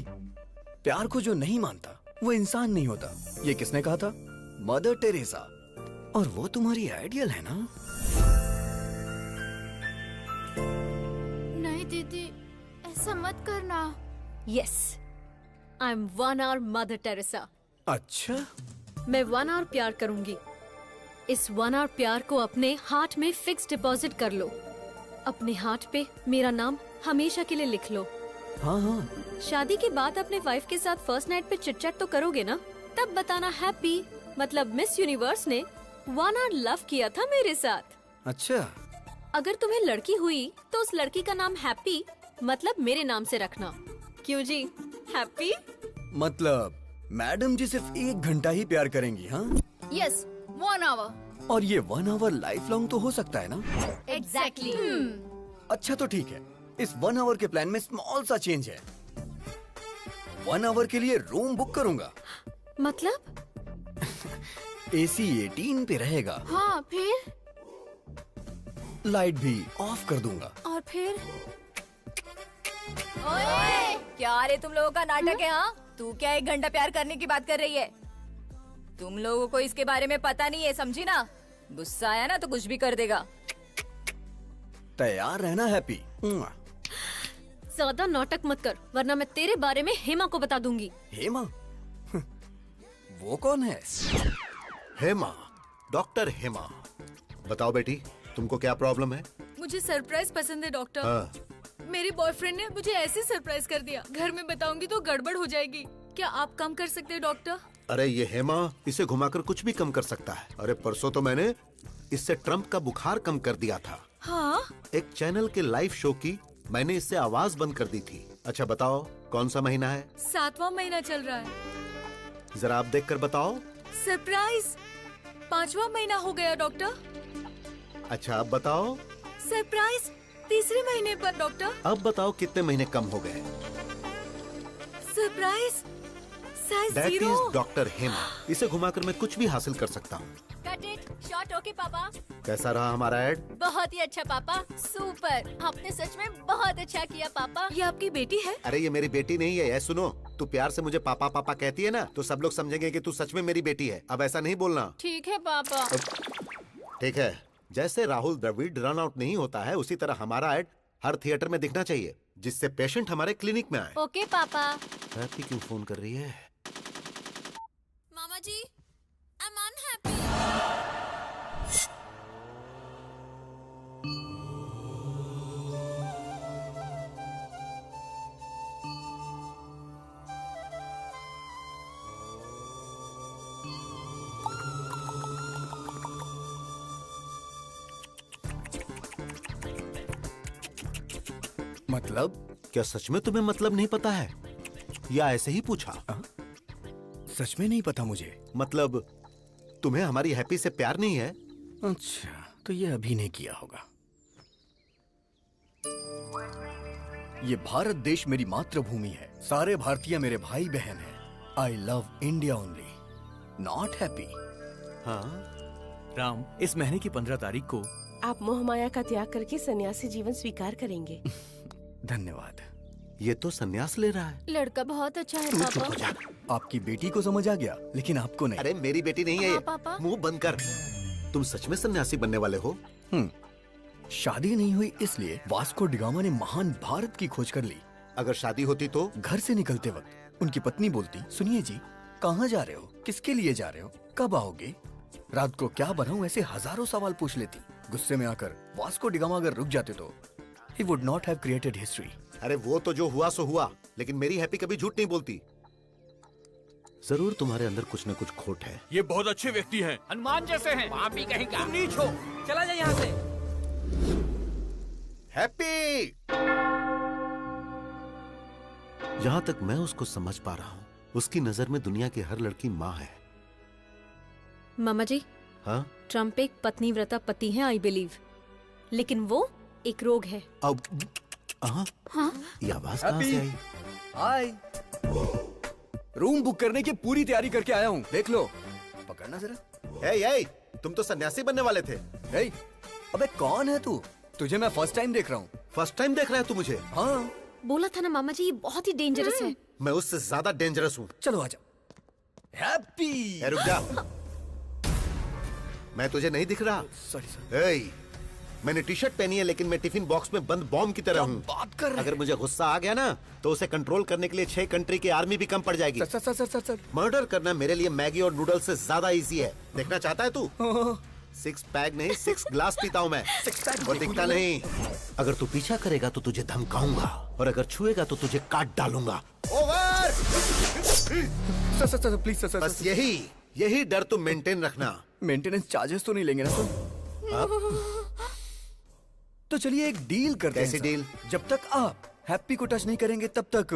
प्यार को जो नहीं मानता वो इंसान नहीं होता। ये किसने कहा था? Mother Teresa. और वो तुम्हारी आइडियल है ना? नहीं दीदी, ऐसा मत करना। Yes, I am 1 hour mother Teresa. अच्छा, मैं 1 hour प्यार करूंगी। इस 1 hour प्यार को अपने हार्ट में फिक्स डिपॉजिट कर लो। अपने हार्ट पे मेरा नाम हमेशा के लिए लिख लो। हाँ हाँ। शादी के बाद अपने वाइफ के साथ फर्स्ट नाइट पे चिट चैट तो करोगे ना? तब बताना हैप्पी मतलब मिस यूनिवर्स ने 1 hour लव किया था मेरे साथ। अच्छा, अगर तुम्हें लड़की हुई तो उस लड़की का नाम हैप्पी मतलब मेरे नाम से रखना। क्यों जी, हैप्पी? मतलब मैडम जी सिर्फ 1 घंटा ही प्यार करेंगी? हाँ यस, 1 hour। और ये 1 hour लाइफ लॉन्ग तो हो सकता है ना? एग्जैक्टली। अच्छा तो ठीक है, इस 1 hour के प्लान में स्मॉल सा चेंज है। 1 hour के लिए रूम बुक करूंगा। मतलब? AC 18 पे रहेगा। हाँ, फिर? लाइट भी ऑफ कर दूंगा। और फिर? ओए, क्या रे तुम लोगों का नाटक है? हाँ, तू क्या 1 घंटा प्यार करने की बात कर रही है? तुम लोगों को इसके बारे में पता नहीं है, समझी ना? गुस्सा आया ना तो कुछ भी कर देगा। तैयार रहना हैप्पी। ज्यादा नाटक मत कर, वरना मैं तेरे बारे में हेमा को बता दूंगी। हेमा? वो कौन है? हेमा, डॉक्टर हेमा। बताओ बेटी, तुमको क्या प्रॉब्लम है? मुझे सरप्राइज पसंद है डॉक्टर। हाँ। मेरे बॉयफ्रेंड ने मुझे ऐसे सरप्राइज कर दिया, घर में बताऊंगी तो गड़बड़ हो जाएगी। क्या आप कम कर सकते हैं डॉक्टर? अरे ये हेमा, इसे घुमाकर कुछ भी कम कर सकता है। अरे परसों तो मैंने इससे ट्रम्प का बुखार कम कर दिया था। हाँ? एक चैनल के लाइव शो की मैंने इससे आवाज बंद कर दी थी। अच्छा बताओ, कौन सा महीना है? 7वां महीना चल रहा है। जरा आप देखकर बताओ। सरप्राइज 5वां महीना हो गया डॉक्टर। अच्छा अब बताओ। सरप्राइज 3रे महीने पर डॉक्टर। अब बताओ कितने महीने कम हो गए? Surprise size that 0। Is doctor Hema. इसे घुमाकर मैं कुछ भी हासिल कर सकता हूँ। Cut it shot. ओके पापा। कैसा रहा हमारा ऐड? बहुत ही अच्छा पापा, सुपर। आपने सच में बहुत अच्छा किया पापा। ये आपकी बेटी है? अरे ये मेरी बेटी नहीं है। सुनो, तू प्यार से मुझे पापा पापा कहती है ना, तो सब लोग समझेंगे कि तू सच में मेरी बेटी है। अब ऐसा नहीं बोलना। ठीक है पापा। ठीक है। जैसे राहुल द्रविड़ रन आउट नहीं होता है, उसी तरह हमारा ऐड हर थिएटर में दिखना चाहिए, जिससे पेशेंट हमारे क्लिनिक में आए। ओके पापा। हैप्पी क्यों फोन कर रही है? मामा जी, आई एम अनहैप्पी। मतलब? क्या सच में तुम्हें मतलब नहीं पता है, या ऐसे ही पूछा? सच में नहीं पता मुझे। मतलब तुम्हें हमारी हैप्पी से प्यार नहीं है? अच्छा, तो ये अभी नहीं किया होगा। ये भारत देश मेरी मातृभूमि है। सारे भारतीय मेरे भाई बहन हैं। I love India only, not happy. हाँ राम, इस महीने की 15 तारीख को आप मोह माया का त्याग करके सन्यासी जीवन स्वीकार करेंगे। धन्यवाद। ये तो संन्यास ले रहा है। लड़का बहुत अच्छा है तू चुप पापा। हो जा। आपकी बेटी को समझ आ गया, लेकिन आपको नहीं। अरे मेरी बेटी नहीं है हाँ, ये। पापा। मुंह बंद कर। तुम सच में सन्यासी बनने वाले हो? शादी नहीं हुई इसलिए वास्को डिगामा ने महान भारत की खोज कर ली। अगर शादी होती तो? घर से निकलते वक्त उनकी पत्नी बोलती, सुनिए जी, कहाँ जा रहे हो, किसके लिए जा रहे हो, कब आओगे, रात को क्या बनाऊं, ऐसे हजारों सवाल पूछ लेती। गुस्से में आकर वास्को डिगामा अगर रुक जाते तो he would not have created history। अरे वो तो जो हुआ सो हुआ, लेकिन मेरी हैप्पी कभी झूठ नहीं बोलती। जरूर तुम्हारे अंदर कुछ न कुछ खोट है। ये बहुत अच्छे व्यक्ति हैं, हनुमान जैसे हैं। आप भी कहीं का। तुम नीच हो, चला जा यहाँ से। हैप्पी! जहाँ तक मैं उसको समझ पा रहा हूँ, उसकी नजर में दुनिया की हर लड़की माँ है। मामा जी, हाँ? ट्रम्प एक पत्नीव्रता पति है, आई बिलीव, लेकिन वो एक रोग है। अब हाँ? ये आवाज कहाँ से आई? हाय, रूम बुक करने की पूरी तैयारी करके आया हूँ, देख लो। पकड़ना जरा। ए, तुम तो सन्यासी बनने वाले थे। अबे कौन है तू? तुझे मैं फर्स्ट टाइम देख रहा हूँ। फर्स्ट टाइम देख रहा है तू मुझे? हाँ। बोला था ना मामा जी, ये बहुत ही डेंजरस है। मैं उससे ज्यादा डेंजरस हूँ। चलो आजा। हैप्पी! रुक जा। मैं तुझे नहीं दिख रहा? सॉरी। मैंने टी शर्ट पहनी है, लेकिन मैं टिफिन बॉक्स में बंद बॉम्ब की तरह हूँ। बात कर रहे अगर मुझे गुस्सा आ गया ना, तो उसे कंट्रोल करने के लिए 6 कंट्री की आर्मी भी कम पड़ जाएगी। सर। मर्डर करना मेरे लिए मैगी और नूडल्स से ज्यादा इजी है। देखना चाहता है तू? 6 पैक नहीं, 6 ग्लास पीता हूँ मैं। और दिखता नहीं। अगर तू पीछा करेगा तो तुझे धमकाऊंगा, और अगर छुएगा तो तुझे काट डालूंगा। ओवर! Sir please sir. बस यही डर तुम मेंटेन रखना। मेंटेनेंस चार्जेस तो नहीं लेंगे ना सर? तो चलिए एक डील करते हैं। कैसी डील? जब तक आप हैप्पी को टच नहीं करेंगे तब तक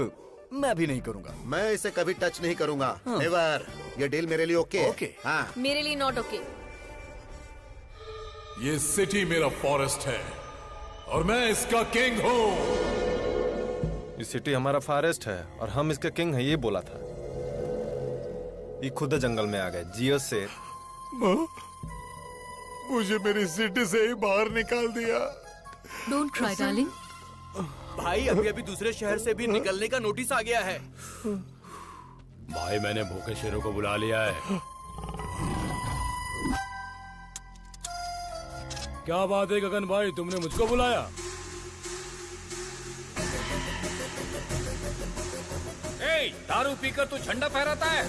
मैं भी नहीं करूंगा। मैं इसे कभी टच नहीं करूंगा। हाँ। नेवर। ये डील मेरे लिए ओके? ओके। हाँ। मेरे लिए नॉट ओके। ये सिटी मेरा फॉरेस्ट है और मैं इसका किंग हूँ। ये सिटी हमारा फॉरेस्ट है और हम इसके किंग हैं, ये बोला था। ये खुद जंगल में आ गए। जियो शेर। मुझे मेरी सिटी से ही बाहर निकाल दिया। Don't cry darling. भाई अभी दूसरे शहर से भी निकलने का नोटिस आ गया है। भाई मैंने भूखे शेरों को बुला लिया है। क्या बात है गगन भाई, तुमने मुझको बुलाया? दारू पीकर तू झंडा फहराता है?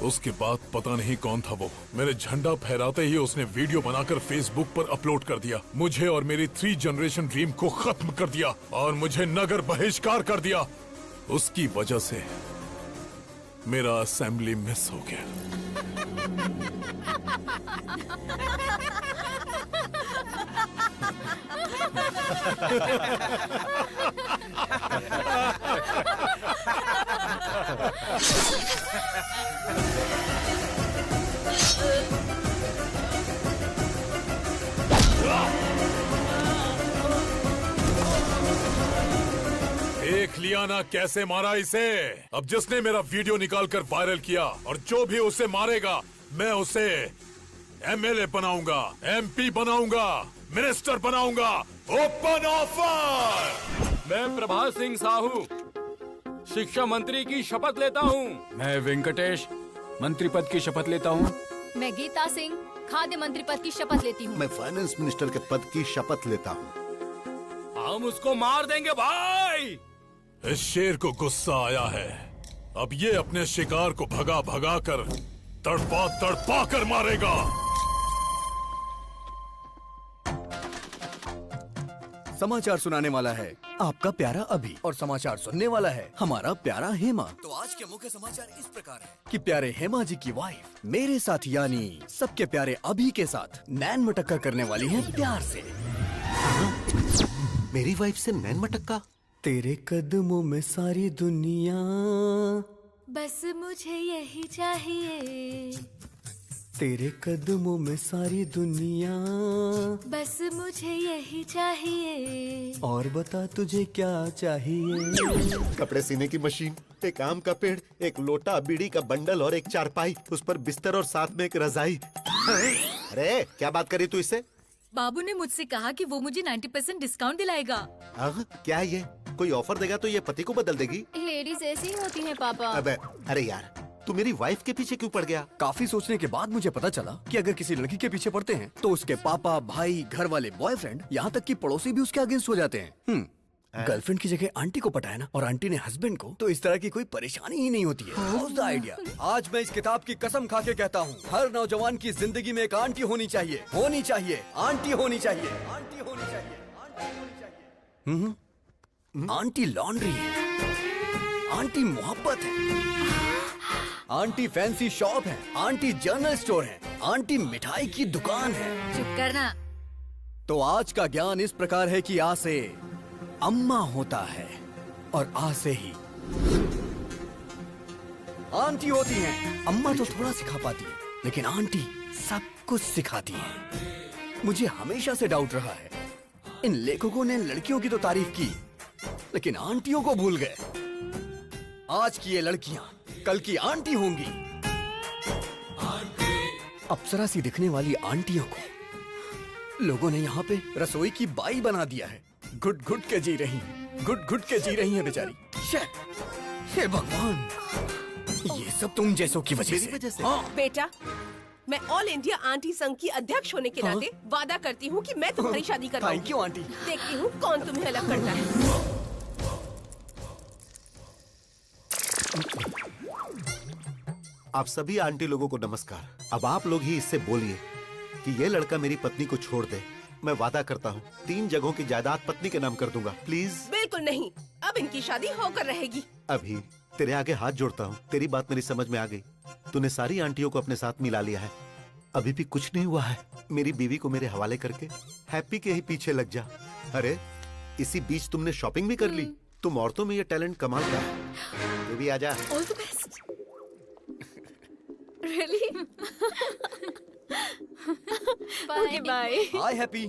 उसके बाद पता नहीं कौन था वो, मेरे झंडा फहराते ही उसने वीडियो बनाकर फेसबुक पर अपलोड कर दिया। मुझे और मेरी 3 जनरेशन ड्रीम को खत्म कर दिया और मुझे नगर बहिष्कार कर दिया। उसकी वजह से मेरा असेंबली मिस हो गया। देख लिया ना कैसे मारा इसे। अब जिसने मेरा वीडियो निकालकर वायरल किया और जो भी उसे मारेगा, मैं उसे एमएलए बनाऊंगा, एमपी बनाऊंगा, मिनिस्टर बनाऊंगा। Open offer. मैं प्रभात सिंह साहू शिक्षा मंत्री की शपथ लेता हूँ। मैं वेंकटेश मंत्री पद की शपथ लेता हूँ। मैं गीता सिंह खाद्य मंत्री पद की शपथ लेती हूँ। मैं फाइनेंस मिनिस्टर के पद की शपथ लेता हूँ। हम उसको मार देंगे भाई। इस शेर को गुस्सा आया है। अब ये अपने शिकार को भगा भगा कर तड़पा कर मारेगा। समाचार सुनाने वाला है आपका प्यारा अभी, और समाचार सुनने वाला है हमारा प्यारा हेमा। तो आज के मुख्य समाचार इस प्रकार है कि प्यारे हेमा जी की वाइफ मेरे साथ यानी सबके प्यारे अभी के साथ नैन मटक्का करने वाली है प्यार से। मेरी वाइफ से नैन मटक्का? तेरे कदमों में सारी दुनिया, बस मुझे यही चाहिए। तेरे कदमों में सारी दुनिया, बस मुझे यही चाहिए। और बता तुझे क्या चाहिए। कपड़े सीने की मशीन, एक आम का पेड़, एक लोटा, बीड़ी का बंडल और एक चारपाई, उस पर बिस्तर और साथ में एक रजाई। अरे क्या बात करी तू इससे? बाबू ने मुझसे कहा कि वो मुझे 90% डिस्काउंट दिलाएगा। क्या है ये? कोई ऑफर देगा तो ये पति को बदल देगी? लेडीज ऐसी ही होती हैं पापा। अबे अरे यार, तू मेरी वाइफ के पीछे क्यों पड़ गया? काफी सोचने के बाद मुझे पता चला कि अगर किसी लड़की के पीछे पड़ते हैं तो उसके पापा, भाई, घर वाले, बॉयफ्रेंड, यहाँ तक कि पड़ोसी भी उसके अगेंस्ट हो जाते हैं। गर्लफ्रेंड की जगह आंटी को पटाया ना, और आंटी ने हस्बैंड को, तो इस तरह की कोई परेशानी ही नहीं होती है। How's the idea? आज मैं इस किताब की कसम खा के कहता हूँ, हर नौजवान की जिंदगी में एक आंटी होनी चाहिए, होनी चाहिए, आंटी होनी चाहिए, आंटी होनी चाहिए, आंटी होनी चाहिए। आंटी लॉन्ड्री है, आंटी मोहब्बत है, आंटी फैंसी शॉप है, आंटी जनरल स्टोर है, आंटी मिठाई की दुकान है। चुप करना। तो आज का ज्ञान इस प्रकार है कि आ से अम्मा होता है और आ से ही आंटी होती है। अम्मा तो थोड़ा सिखा पाती है, लेकिन आंटी सब कुछ सिखाती है। मुझे हमेशा से डाउट रहा है, इन लेखकों ने लड़कियों की तो तारीफ की, लेकिन आंटियों को भूल गए। आज की ये लड़कियां कल की आंटी होंगी। अप्सरा सी दिखने वाली आंटियों को लोगों ने यहाँ पे रसोई की बाई बना दिया है। घुट घुट के जी रही, घुट घुट के जी रही है बेचारी। हे भगवान, ये सब तुम जैसों की वजह से। हाँ। बेटा, मैं ऑल इंडिया आंटी संघ की अध्यक्ष होने के नाते वादा करती हूँ कि मैं तुम्हारी शादी करवाऊंगी। Thank you aunty. देखती हूँ कौन तुम्हें अलग करता है। आप सभी आंटी लोगों को नमस्कार। अब आप लोग ही इससे बोलिए कि ये लड़का मेरी पत्नी को छोड़ दे। मैं वादा करता हूँ 3 जगहों की जायदाद पत्नी के नाम कर दूंगा। प्लीज। बिल्कुल नहीं, अब इनकी शादी होकर रहेगी। अभी तेरे आगे हाथ जोड़ता हूँ, तेरी बात मेरी समझ में आ गई। तूने सारी आंटियों को अपने साथ मिला लिया है, अभी भी कुछ नहीं हुआ है। मेरी बीवी को मेरे हवाले करके हैप्पी के ही पीछे लग जा। अरे इसी बीच तुमने शॉपिंग भी कर ली। तुम औरतों में ये टैलेंट कमाल का है। तू भी आजा। All the best. Really? Okay bye. Hi happy.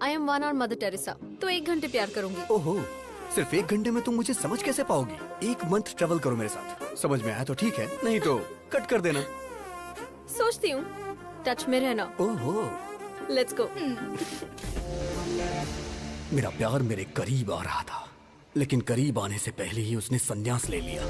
I am 1 और मदर टेरेसा, तो 1 घंटे प्यार करूंगी। ओहो, सिर्फ 1 घंटे में तुम मुझे समझ कैसे पाओगी? 1 मंथ ट्रेवल करो मेरे साथ, समझ में आया तो ठीक है, नहीं तो कट कर देना। सोचती हूँ, टच में रहना। ओहो, लेट्स गो। मेरा प्यार मेरे करीब आ रहा था, लेकिन करीब आने से पहले ही उसने संन्यास ले लिया।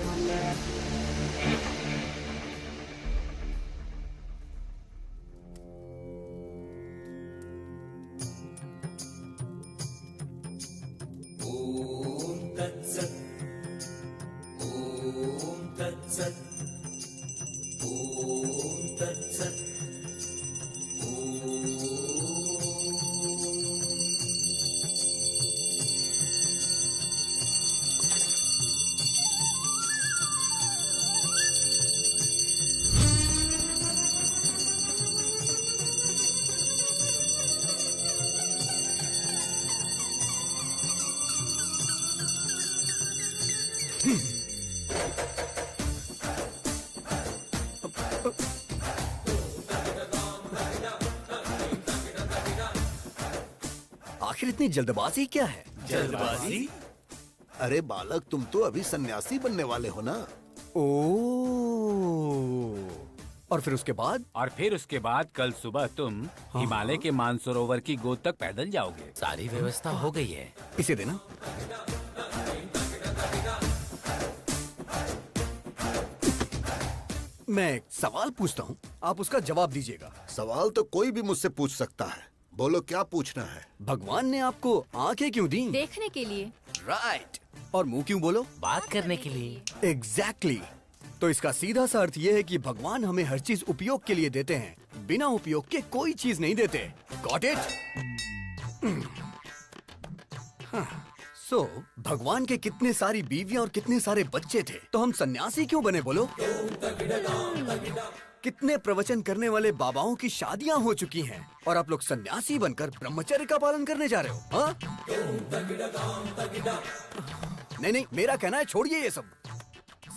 आखिर इतनी जल्दबाजी क्या है? जल्दबाजी? अरे बालक, तुम तो अभी सन्यासी बनने वाले हो ना। और फिर उसके बाद? और फिर उसके बाद कल सुबह तुम हिमालय के मानसरोवर की गोद तक पैदल जाओगे। सारी व्यवस्था हो गई है। इसे देना। मैं एक सवाल पूछता हूँ, आप उसका जवाब दीजिएगा। सवाल तो कोई भी मुझसे पूछ सकता है, बोलो क्या पूछना है। भगवान ने आपको आंखें क्यों दी? देखने के लिए। राइट। और मुंह क्यों बोलो? बात करने के लिए। एग्जैक्टली। तो इसका सीधा सा अर्थ ये है कि भगवान हमें हर चीज उपयोग के लिए देते हैं, बिना उपयोग के कोई चीज नहीं देते। Got it? सो भगवान के कितने सारी बीवियां और कितने सारे बच्चे थे, तो हम सन्यासी क्यों बने बोलो? कितने प्रवचन करने वाले बाबाओं की शादियां हो चुकी हैं और आप लोग सन्यासी बनकर ब्रह्मचर्य का पालन करने जा रहे हो? हाँ? नहीं, मेरा कहना है छोड़िए ये सब।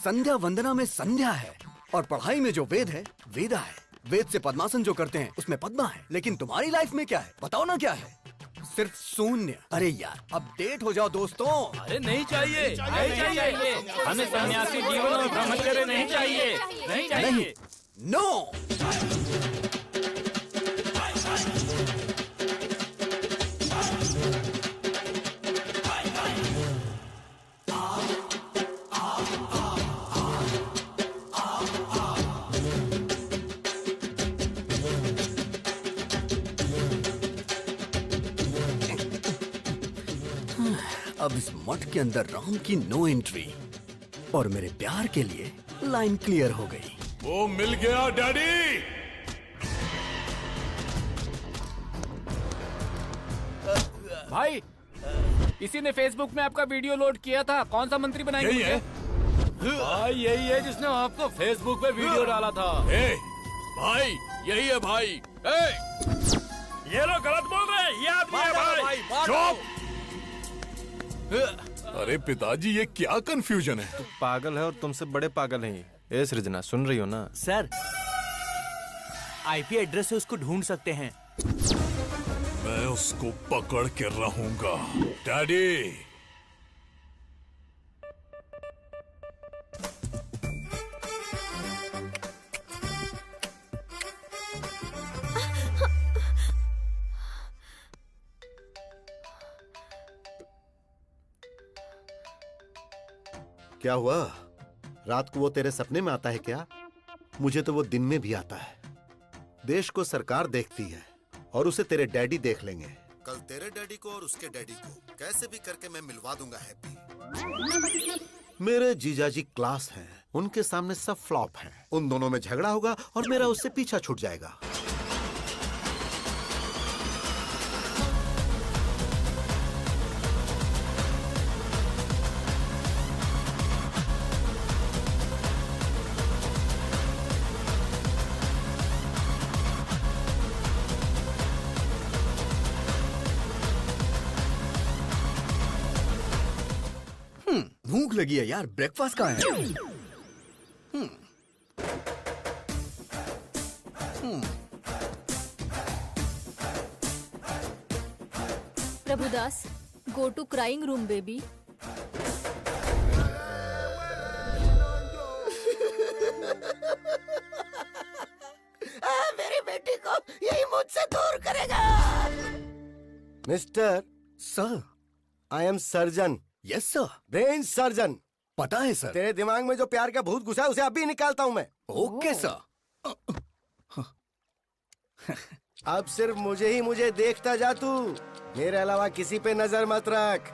संध्या वंदना में संध्या है और पढ़ाई में जो वेद है वेदा है। वेद से पद्मासन जो करते हैं उसमें पद्मा है, लेकिन तुम्हारी लाइफ में क्या है बताओ ना? क्या है? सिर्फ शून्य। अरे यार, अपडेट हो जाओ दोस्तों। अरे नहीं चाहिए, नहीं चाहिए, हमें सन्यासी जीवन और ब्रह्मचर्य नहीं चाहिए, नहीं चाहिए। नो। अब इस मठ के अंदर राम की नो एंट्री और मेरे प्यार के लिए लाइन क्लियर हो गई। वो मिल गया डैडी। भाई, किसी ने फेसबुक में आपका वीडियो लोड किया था। कौन सा मंत्री बनाएंगे? यही है भाई, यही है जिसने आपको फेसबुक पे वीडियो डाला था। भाई यही है भाई। ये लोग गलत बोल रहे हैं। ये आदमी है भाई। चुप। अरे पिताजी, ये क्या कंफ्यूजन है? तू पागल है और तुमसे बड़े पागल हैं। ए सृजना, सुन रही हो ना? सर, आईपी एड्रेस से उसको ढूंढ सकते हैं। मैं उसको पकड़ के रहूंगा डैडी। क्या हुआ? रात को वो तेरे सपने में आता है क्या? मुझे तो वो दिन में भी आता है। देश को सरकार देखती है और उसे तेरे डैडी देख लेंगे। कल तेरे डैडी को और उसके डैडी को कैसे भी करके मैं मिलवा दूंगा हैप्पी। मेरे जीजाजी क्लास हैं, उनके सामने सब फ्लॉप हैं। उन दोनों में झगड़ा होगा और मेरा उससे पीछा छूट जाएगा। भूख लगी है यार, ब्रेकफास्ट कहाँ है? Prabhudas, go to crying room baby. मेरी बेटी को यही मुझसे दूर करेगा। Mister sir, I am surgeon. Yes sir. Brain surgeon. पता है सर। तेरे दिमाग में जो प्यार का भूत घुसा है उसे अभी निकालता हूँ मैं। Okay sir. अब सिर्फ मुझे देखता जा तू। मेरे अलावा किसी पे नजर मत रख।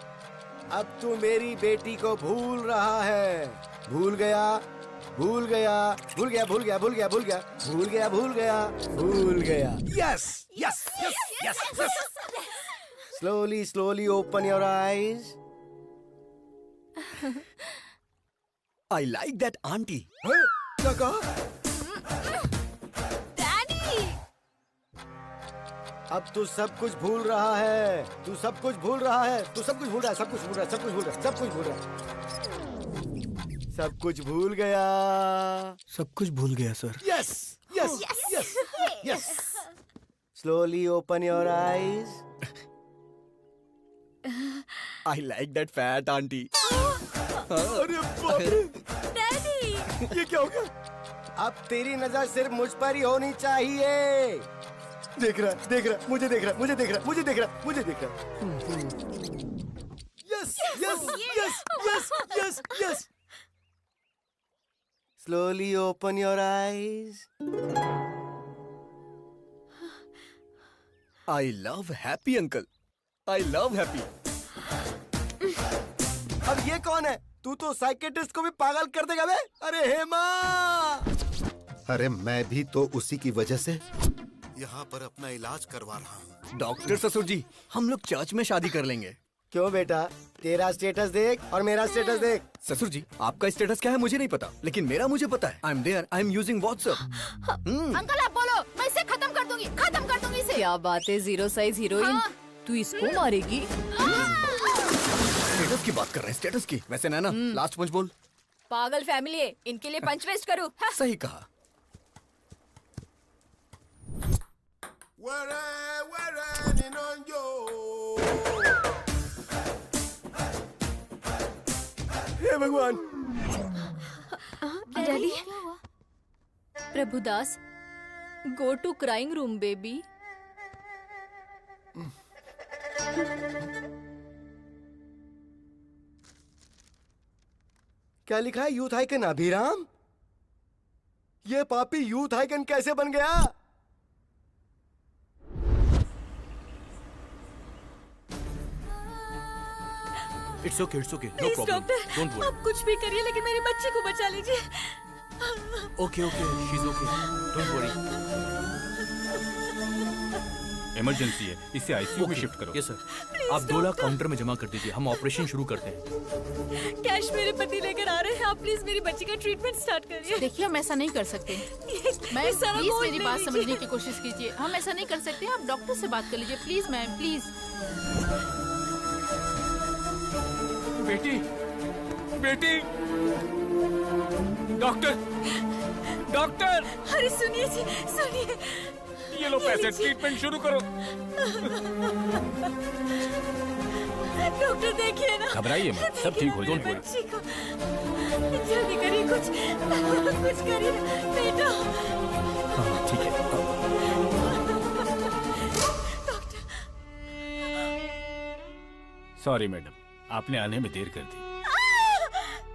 अब तू मेरी बेटी को भूल रहा है। भूल गया, भूल गया, भूल गया, भूल गया, भूल गया, भूल गया, भूल गया, भूल गया, भूल गया। Yes yes yes yes yes. Slowly slowly open your eyes. I like that auntie. क्या कहा? डैडी! अब तू सब कुछ भूल रहा है। तू सब कुछ भूल रहा है। तू सब कुछ भूल रहा है। सब कुछ भूल रहा है। सब कुछ भूल रहा है। सब कुछ भूल रहा है। सब कुछ भूल गया। सब कुछ भूल गया sir. Yes yes yes yes. Slowly open your eyes. I like that fat auntie. अरे बाप रे! डैडी! ये क्या हो गया? अब तेरी नजर सिर्फ मुझ पर ही होनी चाहिए। देख रहा, देख रहा, मुझे देख रहा, मुझे देख रहा, मुझे देख रहा, मुझे देख रहा। Yes yes yes yes yes yes. Slowly open your eyes. I love happy uncle. I love happy. अब ये कौन है? तू तो साइकेट्रिस्ट को भी पागल कर देगा बे। अरे हेमा! अरे मैं भी तो उसी की वजह से यहाँ पर अपना इलाज करवा रहा हूँ। डॉक्टर ससुर जी, हम लोग चर्च में शादी कर लेंगे। क्यों बेटा? तेरा स्टेटस देख और मेरा स्टेटस देख। ससुर जी, आपका स्टेटस क्या है मुझे नहीं पता, लेकिन मेरा मुझे पता है। I am there, I am using WhatsApp. Uncle आप बोलो, मैं इसे खत्म कर दूंगी, खत्म कर दूंगी इसे। क्या बात है जीरो साइज हीरोइन? हाँ। तू इसको मारेगी? स्टेटस की बात कर रहे हैं, स्टेटस की। वैसे नैना, लास्ट पंच बोल। पागल फैमिली है, इनके लिए पंच वेस्ट करूँ? सही कहा। हे भगवान! Daddy, Prabhudas, go to crying room baby. क्या लिखा है यूथ आइकन अभिराम? ये पापी यूथ आइकन कैसे बन गया? It's okay, no please problem, doctor, don't worry. आप कुछ भी करिए लेकिन मेरी बच्ची को बचा लीजिए। Okay, she is okay, don't worry. Emergency है, इसे आईसीयू में शिफ्ट करो। यस सर, आप 2 लाख काउंटर में जमा कर दीजिए, हम ऑपरेशन शुरू करते हैं। कैश मेरे पति लेकर आ रहे हैं, आप प्लीज मेरी बच्ची का ट्रीटमेंट स्टार्ट करिए। देखिए, हम ऐसा नहीं कर सकते। मैम प्लीज मेरी बात समझने की कोशिश कीजिए। हम ऐसा नहीं कर सकते, आप डॉक्टर से बात कर लीजिए प्लीज मैम, प्लीज। बेटी, बेटी, डॉक्टर, डॉक्टर। अरे सुनिए जी, सुनिए। ये लो पैसे, ट्रीटमेंट शुरू करो। डॉक्टर देखिए ना। घबराइए मत, सब ठीक हो जाएगा। बच्ची को जल्दी करिए, कुछ करिए बेटा। हाँ ठीक है। सॉरी मैडम, आपने आने में देर कर दी।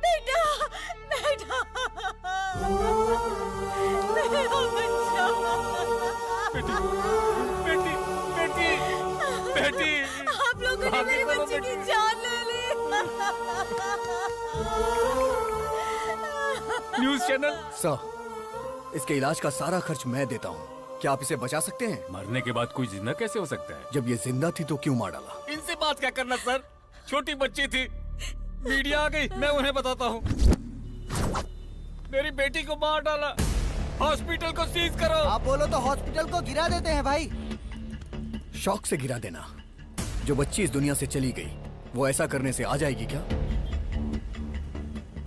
बेटा, बेटा, मेरा बच्चा। बेटी, बेटी, बेटी, आप लोगों ने मेरी बच्ची की जान ले ली। News channel. सर, इसके इलाज का सारा खर्च मैं देता हूँ। क्या आप इसे बचा सकते हैं? मरने के बाद कोई जिंदा कैसे हो सकता है? जब ये जिंदा थी तो क्यों मार डाला? इनसे बात क्या करना सर, छोटी बच्ची थी, मीडिया आ गई, मैं उन्हें बताता हूँ। मेरी बेटी को मार डाला, हॉस्पिटल को सीज करो। आप बोलो तो हॉस्पिटल को गिरा देते हैं भाई। शौक से गिरा देना। जो बच्ची इस दुनिया से चली गई, वो ऐसा करने से आ जाएगी क्या?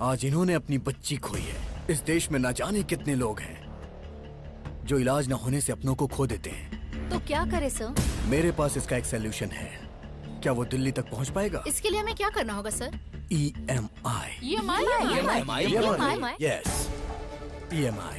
आज इन्होंने अपनी बच्ची खोई है। इस देश में ना जाने कितने लोग हैं जो इलाज न होने से अपनों को खो देते हैं। तो क्या करे सर? मेरे पास इसका एक सलूशन है। क्या वो दिल्ली तक पहुंच पाएगा? इसके लिए हमें क्या करना होगा सर? EMI। Yes, EMI।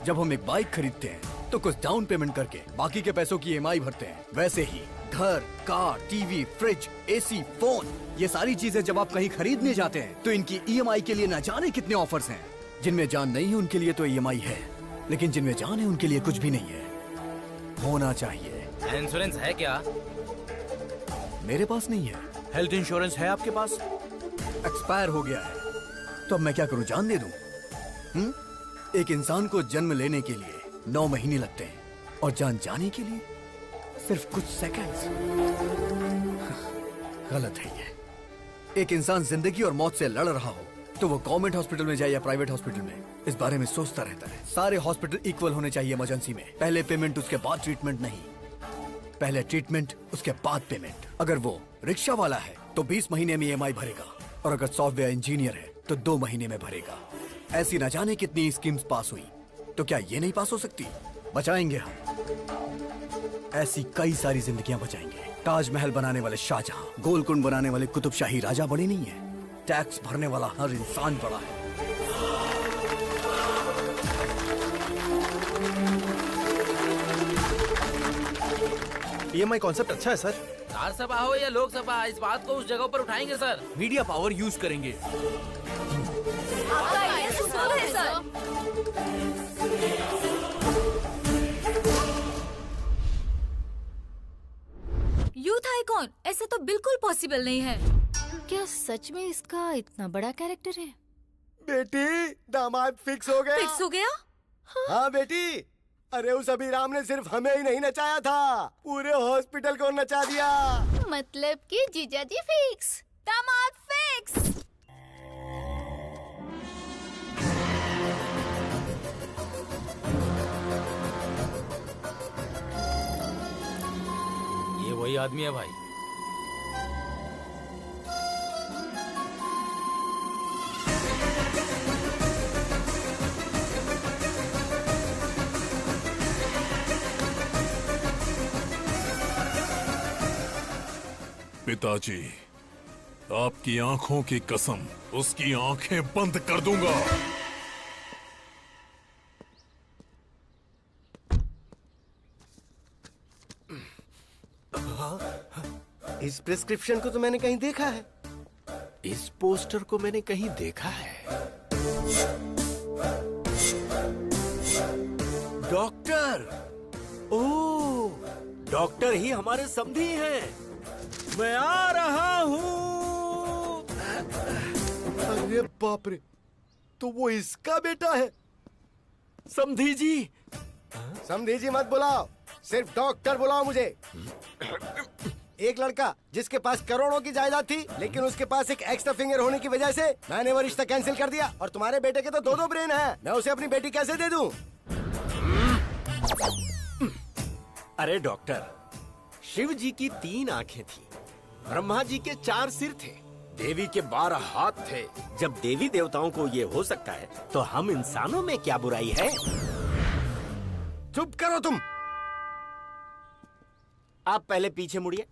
जब हम एक बाइक खरीदते हैं तो कुछ डाउन पेमेंट करके बाकी के पैसों की EMI भरते हैं। वैसे ही घर, car, TV, fridge, AC, phone, ये सारी चीजें जब आप कहीं खरीदने जाते हैं तो इनकी EMI के लिए न जाने कितने ऑफर्स हैं। जिनमें जान नहीं है उनके लिए तो EMI है, लेकिन जिनमें जान है उनके लिए कुछ भी नहीं है। होना चाहिए। इंश्योरेंस है क्या? मेरे पास नहीं है। हेल्थ इंश्योरेंस है आपके पास? एक्सपायर हो गया है। तो अब मैं क्या करूं, जान दे दूं? एक इंसान को जन्म लेने के लिए 9 महीने लगते हैं और जान जाने के लिए सिर्फ कुछ सेकंड्स। गलत है ये। एक इंसान जिंदगी और मौत से लड़ रहा हो तो वो गवर्नमेंट हॉस्पिटल में जाए या प्राइवेट हॉस्पिटल में, इस बारे में सोचता रहता है। सारे हॉस्पिटल इक्वल होने चाहिए इमरजेंसी में। पहले पेमेंट उसके बाद ट्रीटमेंट नहीं। पहले ट्रीटमेंट उसके बाद पेमेंट। अगर वो रिक्शा वाला है तो 20 महीने में EMI भरेगा, और अगर सॉफ्टवेयर इंजीनियर है तो 2 महीने में भरेगा। ऐसी न जाने कितनी स्कीम्स पास हुई, तो क्या ये नहीं पास हो सकती? बचाएंगे हम। ऐसी कई सारी जिंदगियां बचाएंगे। ताजमहल बनाने वाले शाहजहां, गोलकुंड बनाने वाले कुतुबशाही राजा बड़े नहीं है। टैक्स भरने वाला हर इंसान बड़ा है। EMI कॉन्सेप्ट अच्छा है सर। राज्यसभा हो या लोकसभा, इस बात को उस जगह पर उठाएंगे सर। मीडिया पावर यूज करेंगे। आपका आइडिया सुपर है सर। यूथ आइकॉन, ऐसा तो बिल्कुल पॉसिबल नहीं है। क्या सच में इसका इतना बड़ा कैरेक्टर है? बेटी, दामाद फिक्स हो गया। फिक्स हो गया? हाँ बेटी। अरे उस अभिराम ने सिर्फ हमें ही नहीं नचाया था, पूरे हॉस्पिटल को नचा दिया। मतलब कि जीजाजी फिक्स, दामाद फिक्स। ये वही आदमी है भाई। पिताजी, आपकी आंखों की कसम, उसकी आंखें बंद कर दूंगा। इस प्रिस्क्रिप्शन को तो मैंने कहीं देखा है। इस पोस्टर को मैंने कहीं देखा है। डॉक्टर, ओह, डॉक्टर ही हमारे समधी हैं। मैं आ रहा हूँ। अरे बाप रे, तो वो इसका बेटा है। समधी जी। समधी जी मत बुलाओ, सिर्फ डॉक्टर बुलाओ मुझे। एक लड़का जिसके पास करोड़ों की जायदाद थी, लेकिन उसके पास एक एक्स्ट्रा फिंगर होने की वजह से मैंने वो रिश्ता कैंसिल कर दिया। और तुम्हारे बेटे के तो दो ब्रेन हैं, मैं उसे अपनी बेटी कैसे दे दूं? अरे डॉक्टर, शिव जी की 3 आंखें थी, ब्रह्मा जी के 4 सिर थे, देवी के 12 हाथ थे। जब देवी देवताओं को ये हो सकता है, तो हम इंसानों में क्या बुराई है? चुप करो तुम। आप पहले पीछे मुड़िए।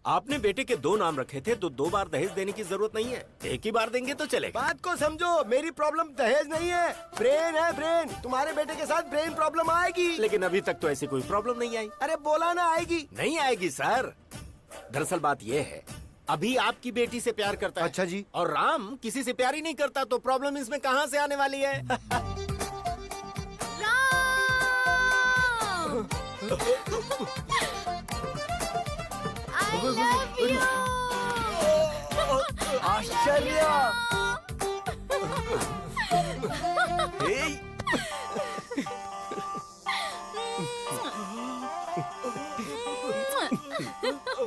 आपने बेटे के 2 नाम रखे थे, तो 2 बार दहेज देने की जरूरत नहीं है, एक ही बार देंगे तो चलेगा। बात को समझो, मेरी प्रॉब्लम दहेज नहीं है, ब्रेन है ब्रेन। तुम्हारे बेटे के साथ ब्रेन प्रॉब्लम आएगी। लेकिन अभी तक तो ऐसी कोई प्रॉब्लम नहीं आई। अरे बोला ना आएगी। नहीं आएगी सर। दरअसल बात ये है, अभी आपकी बेटी से प्यार करता है। अच्छा जी। और राम किसी से प्यार ही नहीं करता, तो प्रॉब्लम इसमें कहाँ से आने वाली है? I love you. आश्चर्य। ये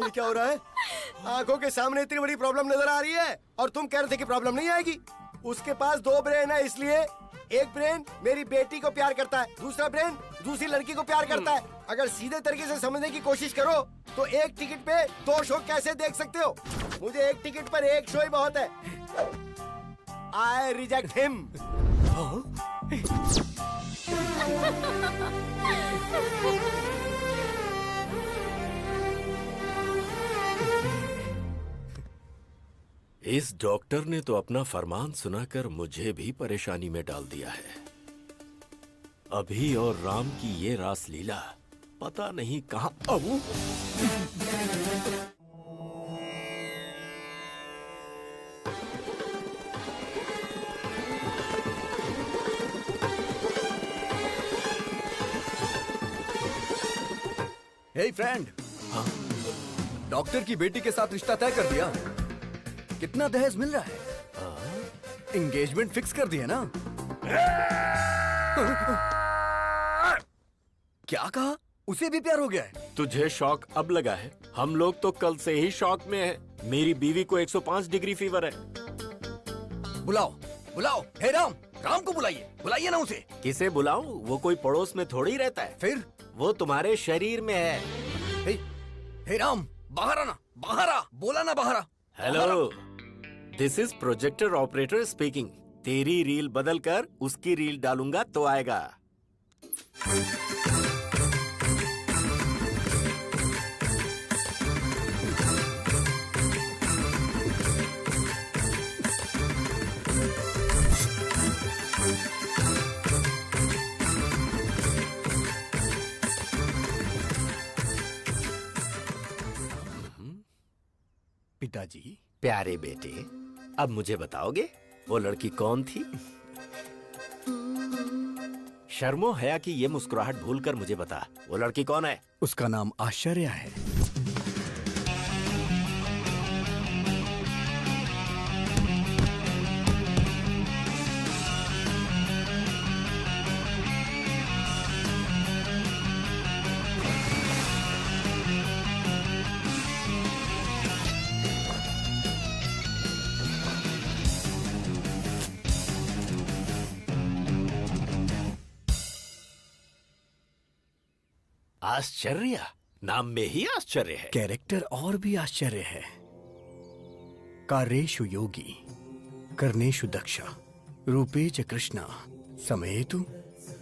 क्या हो रहा है? आंखों के सामने इतनी बड़ी प्रॉब्लम नजर आ रही है और तुम कह रहे थे कि प्रॉब्लम नहीं आएगी। उसके पास 2 ब्रेन है, इसलिए एक ब्रेन मेरी बेटी को प्यार करता है, दूसरा ब्रेन दूसरी लड़की को प्यार करता है। अगर सीधे तरीके से समझने की कोशिश करो तो एक टिकट पे 2 शो कैसे देख सकते हो? मुझे एक टिकट पर एक शो ही बहुत है। I reject him. इस डॉक्टर ने तो अपना फरमान सुनाकर मुझे भी परेशानी में डाल दिया है। अभी और राम की ये रास लीला पता नहीं कहां। हे फ्रेंड, डॉक्टर की बेटी के साथ रिश्ता तय कर दिया। कितना दहेज मिल रहा है? एंगेजमेंट फिक्स कर दिया ना? क्या कहा? उसे भी प्यार हो गया है? तुझे शॉक अब लगा है? हम लोग तो कल से ही शॉक में हैं। मेरी बीवी को 105 डिग्री फीवर है। बुलाओ बुलाओ। हे राम, राम को बुलाइए, बुलाइए ना उसे। किसे बुलाऊं? वो कोई पड़ोस में थोड़ी रहता है। फिर वो तुम्हारे शरीर में है। हे राम, बाहर आना, बाहर आ, बोला ना बाहर आ। Hello, this is projector operator speaking. तेरी रील बदल कर उसकी रील डालूंगा तो आएगा। पिताजी। प्यारे बेटे, अब मुझे बताओगे वो लड़की कौन थी? शर्मो हया की ये मुस्कुराहट भूलकर मुझे बता, वो लड़की कौन है? उसका नाम आश्चर्य है। आश्चर्य, नाम में ही आश्चर्य है। कैरेक्टर और भी आश्चर्य है। कार्येषु योगी, कर्णेषु दक्षा, रूपेच कृष्णा, समेतु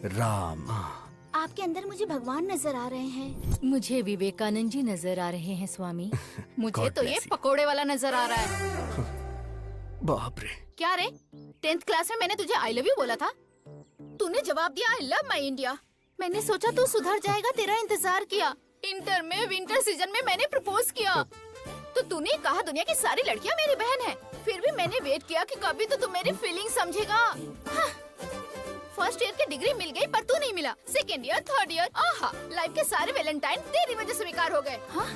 राम। आपके अंदर मुझे भगवान नजर आ रहे हैं। मुझे विवेकानंद जी नजर आ रहे हैं स्वामी। मुझे God तो ये bless you. पकोड़े वाला नजर आ रहा है। बाप रे। क्या रे, 10th क्लास में मैंने तुझे आई लव यू बोला था, तूने जवाब दिया आई लव माई इंडिया। मैंने सोचा तू सुधर जाएगा, तेरा इंतजार किया। इंटर में विंटर सीजन में मैंने प्रपोज किया। तो तूने कहा दुनिया की सारी लड़कियां मेरी बहन है, फिर भी मैंने वेट किया कि कभी तो तू मेरी फीलिंग समझेगा। हाँ। फर्स्ट ईयर की डिग्री मिल गई पर तू नहीं मिला। सेकेंड ईयर, थर्ड ईयर, आहा, लाइफ के सारे वैलेंटाइन तेरी वजह से बेकार हो गए। हाँ?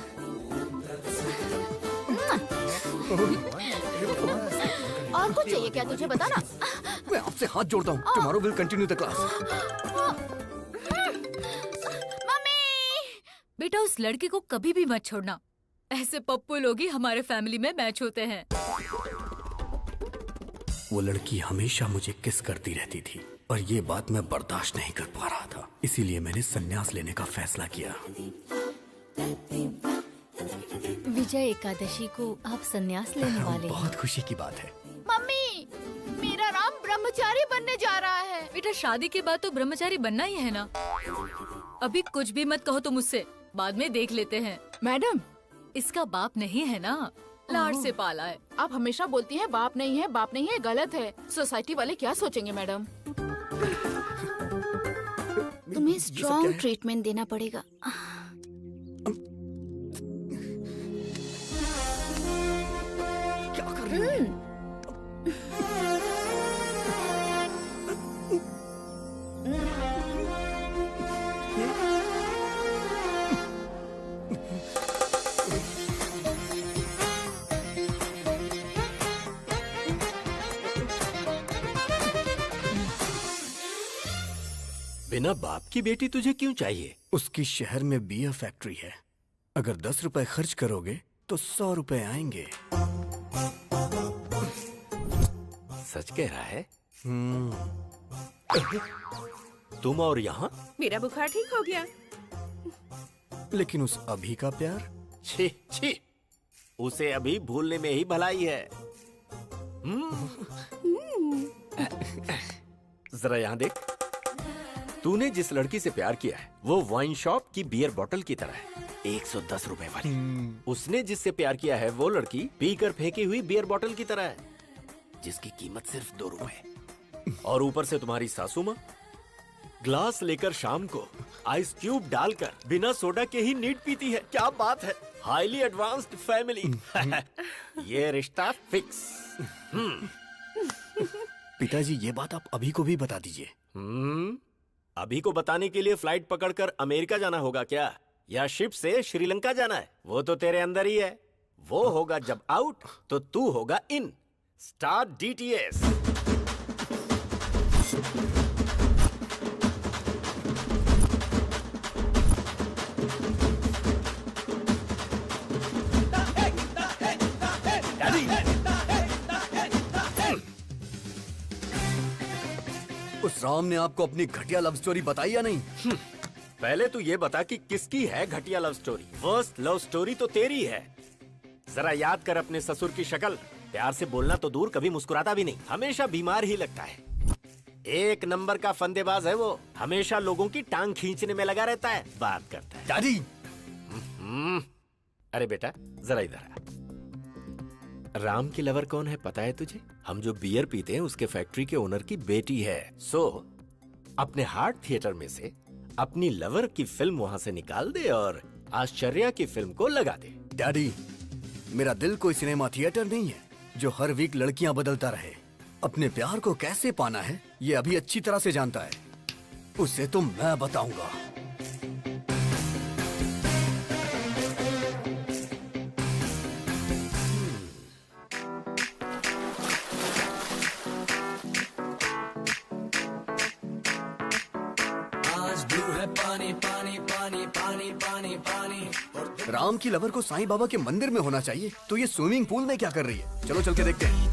और कुछ चाहिए क्या तुझे, बता ना। मैं आपसे हाथ जोड़ता हूँ। Tomorrow will continue the class. बेटा उस लड़के को कभी भी मत छोड़ना। ऐसे पप्पू लोग ही हमारे फैमिली में मैच होते हैं। वो लड़की हमेशा मुझे किस करती रहती थी और ये बात मैं बर्दाश्त नहीं कर पा रहा था, इसीलिए मैंने संन्यास लेने का फैसला किया। विजय एकादशी को आप संन्यास लेने वाले हैं। बहुत खुशी की बात है। मम्मी, मेरा राम ब्रह्मचारी बनने जा रहा है। बेटा शादी के बाद तो ब्रह्मचारी बनना ही है ना। अभी कुछ भी मत कहो तुम मुझसे, बाद में देख लेते हैं। मैडम, इसका बाप नहीं है ना, लाड से पाला है। आप हमेशा बोलती हैं बाप नहीं है, बाप नहीं है, गलत है। सोसाइटी वाले क्या सोचेंगे मैडम? तुम्हें स्ट्रॉन्ग ट्रीटमेंट देना पड़ेगा। क्या कर रही हो? बिना बाप की बेटी तुझे क्यों चाहिए? उसकी शहर में बियर फैक्ट्री है। अगर 10 रुपए खर्च करोगे तो 100 रुपए आएंगे। सच कह रहा है? तुम और यहाँ? मेरा बुखार ठीक हो गया। लेकिन उस अभी का प्यार? छी छी, उसे अभी भूलने में ही भलाई है। जरा यहाँ देख, तूने जिस लड़की से प्यार किया है वो वाइन शॉप की बियर बोतल की तरह है, 110 रुपए वाली। उसने जिससे प्यार किया है वो लड़की पीकर फेंकी हुई बियर बोतल की तरह है, जिसकी कीमत सिर्फ 2 रुपए। और ऊपर से तुम्हारी सासू माँ ग्लास लेकर शाम को आइस क्यूब डालकर बिना सोडा के ही नीट पीती है। क्या बात है, हाईली एडवांस्ड फैमिली। ये रिश्ता फिक्स। पिताजी, ये बात आप अभी को भी बता दीजिए। अभी को बताने के लिए फ्लाइट पकड़कर अमेरिका जाना होगा क्या, या शिप से श्रीलंका जाना है? वो तो तेरे अंदर ही है। वो होगा जब आउट तो तू होगा इन। Start DTS। उस राम ने आपको अपनी घटिया लव स्टोरी बताई या नहीं? पहले तू ये बता कि किसकी है घटिया love story. First love story तो तेरी है। जरा याद कर अपने ससुर की शक्ल। प्यार से बोलना तो दूर, कभी मुस्कुराता भी नहीं, हमेशा बीमार ही लगता है। 1 नंबर का फंदेबाज है वो, हमेशा लोगों की टांग खींचने में लगा रहता है, बात करता है। दादी! अरे बेटा जरा इधर आ। राम की लवर कौन है पता है तुझे? हम जो बियर पीते हैं उसके फैक्ट्री के ओनर की बेटी है। सो अपने हार्ट थिएटर में से अपनी लवर की फिल्म वहां से निकाल दे और आश्चर्या की फिल्म को लगा दे। डैडी, मेरा दिल कोई सिनेमा थिएटर नहीं है जो हर वीक लड़कियां बदलता रहे। अपने प्यार को कैसे पाना है ये अभी अच्छी तरह से जानता है, उसे तो मैं बताऊंगा। पानी पानी पानी पानी पानी पानी। राम की लवर को साईं बाबा के मंदिर में होना चाहिए, तो ये स्विमिंग पूल में क्या कर रही है? चलो चल के देखते हैं।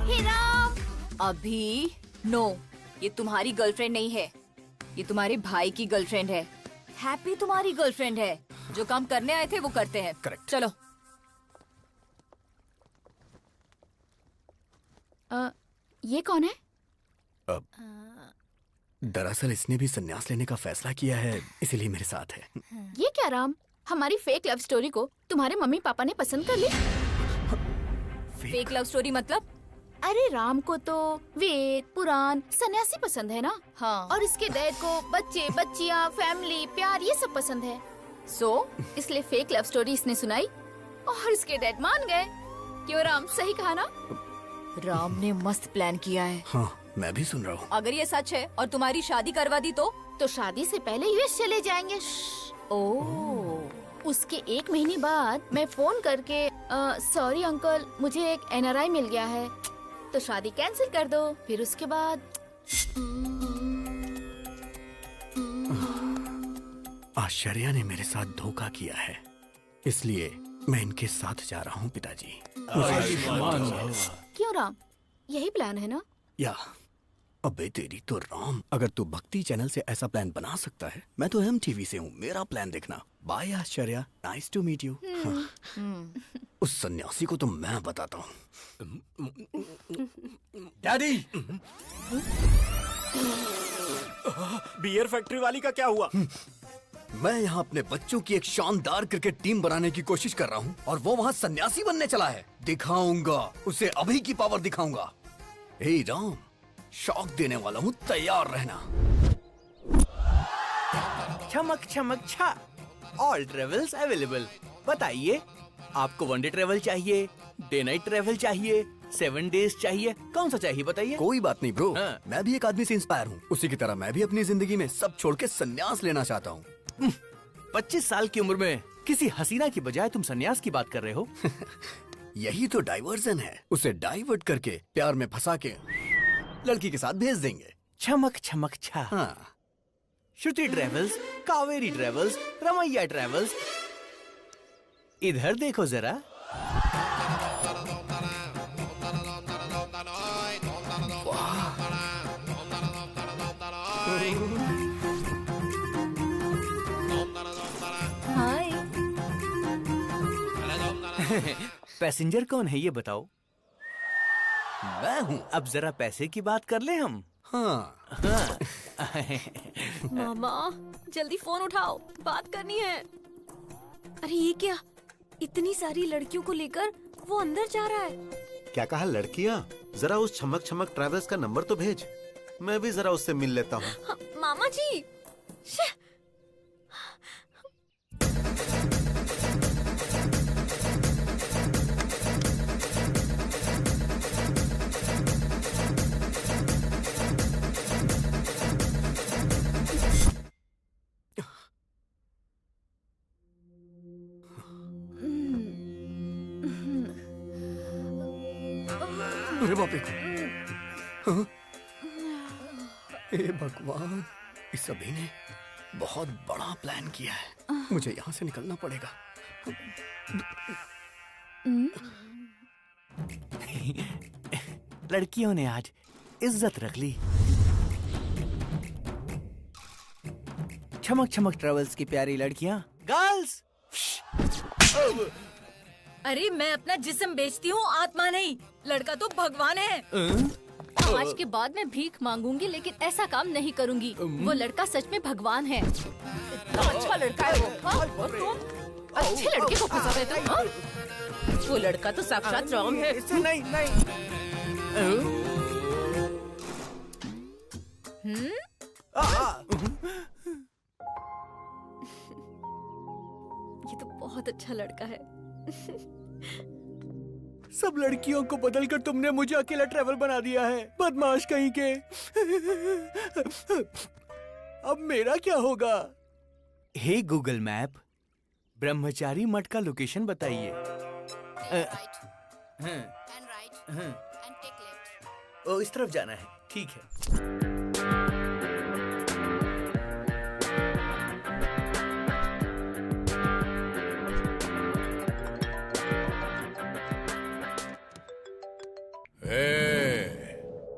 हे राम, अभी नो, ये तुम्हारी गर्लफ्रेंड नहीं है, ये तुम्हारे भाई की गर्लफ्रेंड है। हैप्पी तुम्हारी गर्लफ्रेंड है। जो काम करने आए थे वो करते हैं। करेक्ट। चलो। ये कौन है? दरअसल इसने भी संन्यास लेने का फैसला किया है, इसीलिए मेरे साथ है। ये क्या राम, हमारी फेक लव स्टोरी को तुम्हारे मम्मी पापा ने पसंद कर ली? फेक लव स्टोरी मतलब? अरे राम को तो वेद पुराण सन्यासी पसंद है ना। हाँ। और इसके डैड को बच्चे बच्चियाँ फैमिली प्यार ये सब पसंद है। इसलिए फेक लव स्टोरी इसने सुनाई और इसके डैड मान गए। क्यों राम, सही कहा ना? राम ने मस्त प्लान किया है। हाँ, मैं भी सुन रहा हूँ। अगर ये सच है और तुम्हारी शादी करवा दी तो शादी से पहले यूएस चले जाएंगे। उसके 1 महीने बाद मैं फोन करके सॉरी अंकल, मुझे एक NRI मिल गया है, तो शादी कैंसिल कर दो। फिर उसके बाद आश्चर्या ने मेरे साथ धोखा किया है, इसलिए मैं इनके साथ जा रहा हूँ पिताजी। क्यों राम, यही प्लान है ना? या अबे तेरी तो राम, अगर तू भक्ति चैनल से ऐसा प्लान बना सकता है, मैं तो MTV से हूँ, मेरा प्लान देखना। Bye Ashcharya, nice to meet you. उस सन्यासी को तो मैं बताता हूँ। डैडी, बियर फैक्ट्री वाली का क्या हुआ? मैं यहाँ अपने बच्चों की एक शानदार क्रिकेट टीम बनाने की कोशिश कर रहा हूँ और वो वहाँ सन्यासी बनने चला है। दिखाऊंगा उसे, अभी की पावर दिखाऊंगा। हे राम, शॉक देने वाला हूँ, तैयार रहना। चमक चमक छा, ऑल ट्रेवल्स अवेलेबल। बताइए, आपको 1 डे ट्रेवल चाहिए, डे नाइट ट्रेवल चाहिए, 7 डेज चाहिए, कौन सा चाहिए बताइए? कोई बात नहीं ब्रो, हाँ। मैं भी एक आदमी से इंस्पायर हूँ। उसी की तरह मैं भी अपनी जिंदगी में सब छोड़ के संन्यास लेना चाहता हूँ। 25 साल की उम्र में किसी हसीना की बजाय तुम सन्यास की बात कर रहे हो? यही तो डाइवर्जन है। उसे डाइवर्ट करके प्यार में फंसा के लड़की के साथ भेज देंगे। चमक चमक छा। हाँ। Shruti travels, Kaveri travels, Ramaiah travels, इधर देखो जरा। हाय। पैसेंजर कौन है ये बताओ? मैं हूँ। अब जरा पैसे की बात कर ले हम। हाँ। मामा जल्दी फोन उठाओ, बात करनी है। अरे ये क्या, इतनी सारी लड़कियों को लेकर वो अंदर जा रहा है। क्या कहा लड़कियाँ? जरा उस चमक चमक ट्रेवल्स का नंबर तो भेज, मैं भी जरा उससे मिल लेता हूँ। हाँ, मामा जी। अरे बाप रे, हाँ? हे भगवान, इस सभी ने बहुत बड़ा प्लान किया है। मुझे यहाँ से निकलना पड़ेगा। लड़कियों ने आज इज्जत रख ली। चमक चमक ट्रेवल्स की प्यारी लड़कियां, गर्ल्स। अरे मैं अपना जिस्म बेचती हूँ, आत्मा नहीं। लड़का तो भगवान है। आज के बाद मैं भीख मांगूंगी, लेकिन ऐसा काम नहीं करूंगी। वो लड़का सच में भगवान है। तो अच्छा लड़का है वो। हाँ? अच्छे लड़के को फंसा रहे थे, हाँ? वो लड़का तो साक्षात राम है। इससे नहीं नहीं। ये तो बहुत अच्छा लड़का है। सब लड़कियों को बदलकर तुमने मुझे अकेला ट्रेवल बना दिया है, बदमाश कहीं के। अब मेरा क्या होगा? हे गूगल मैप, ब्रह्मचारी मठ का लोकेशन बताइए। ओ, इस तरफ जाना है, ठीक है।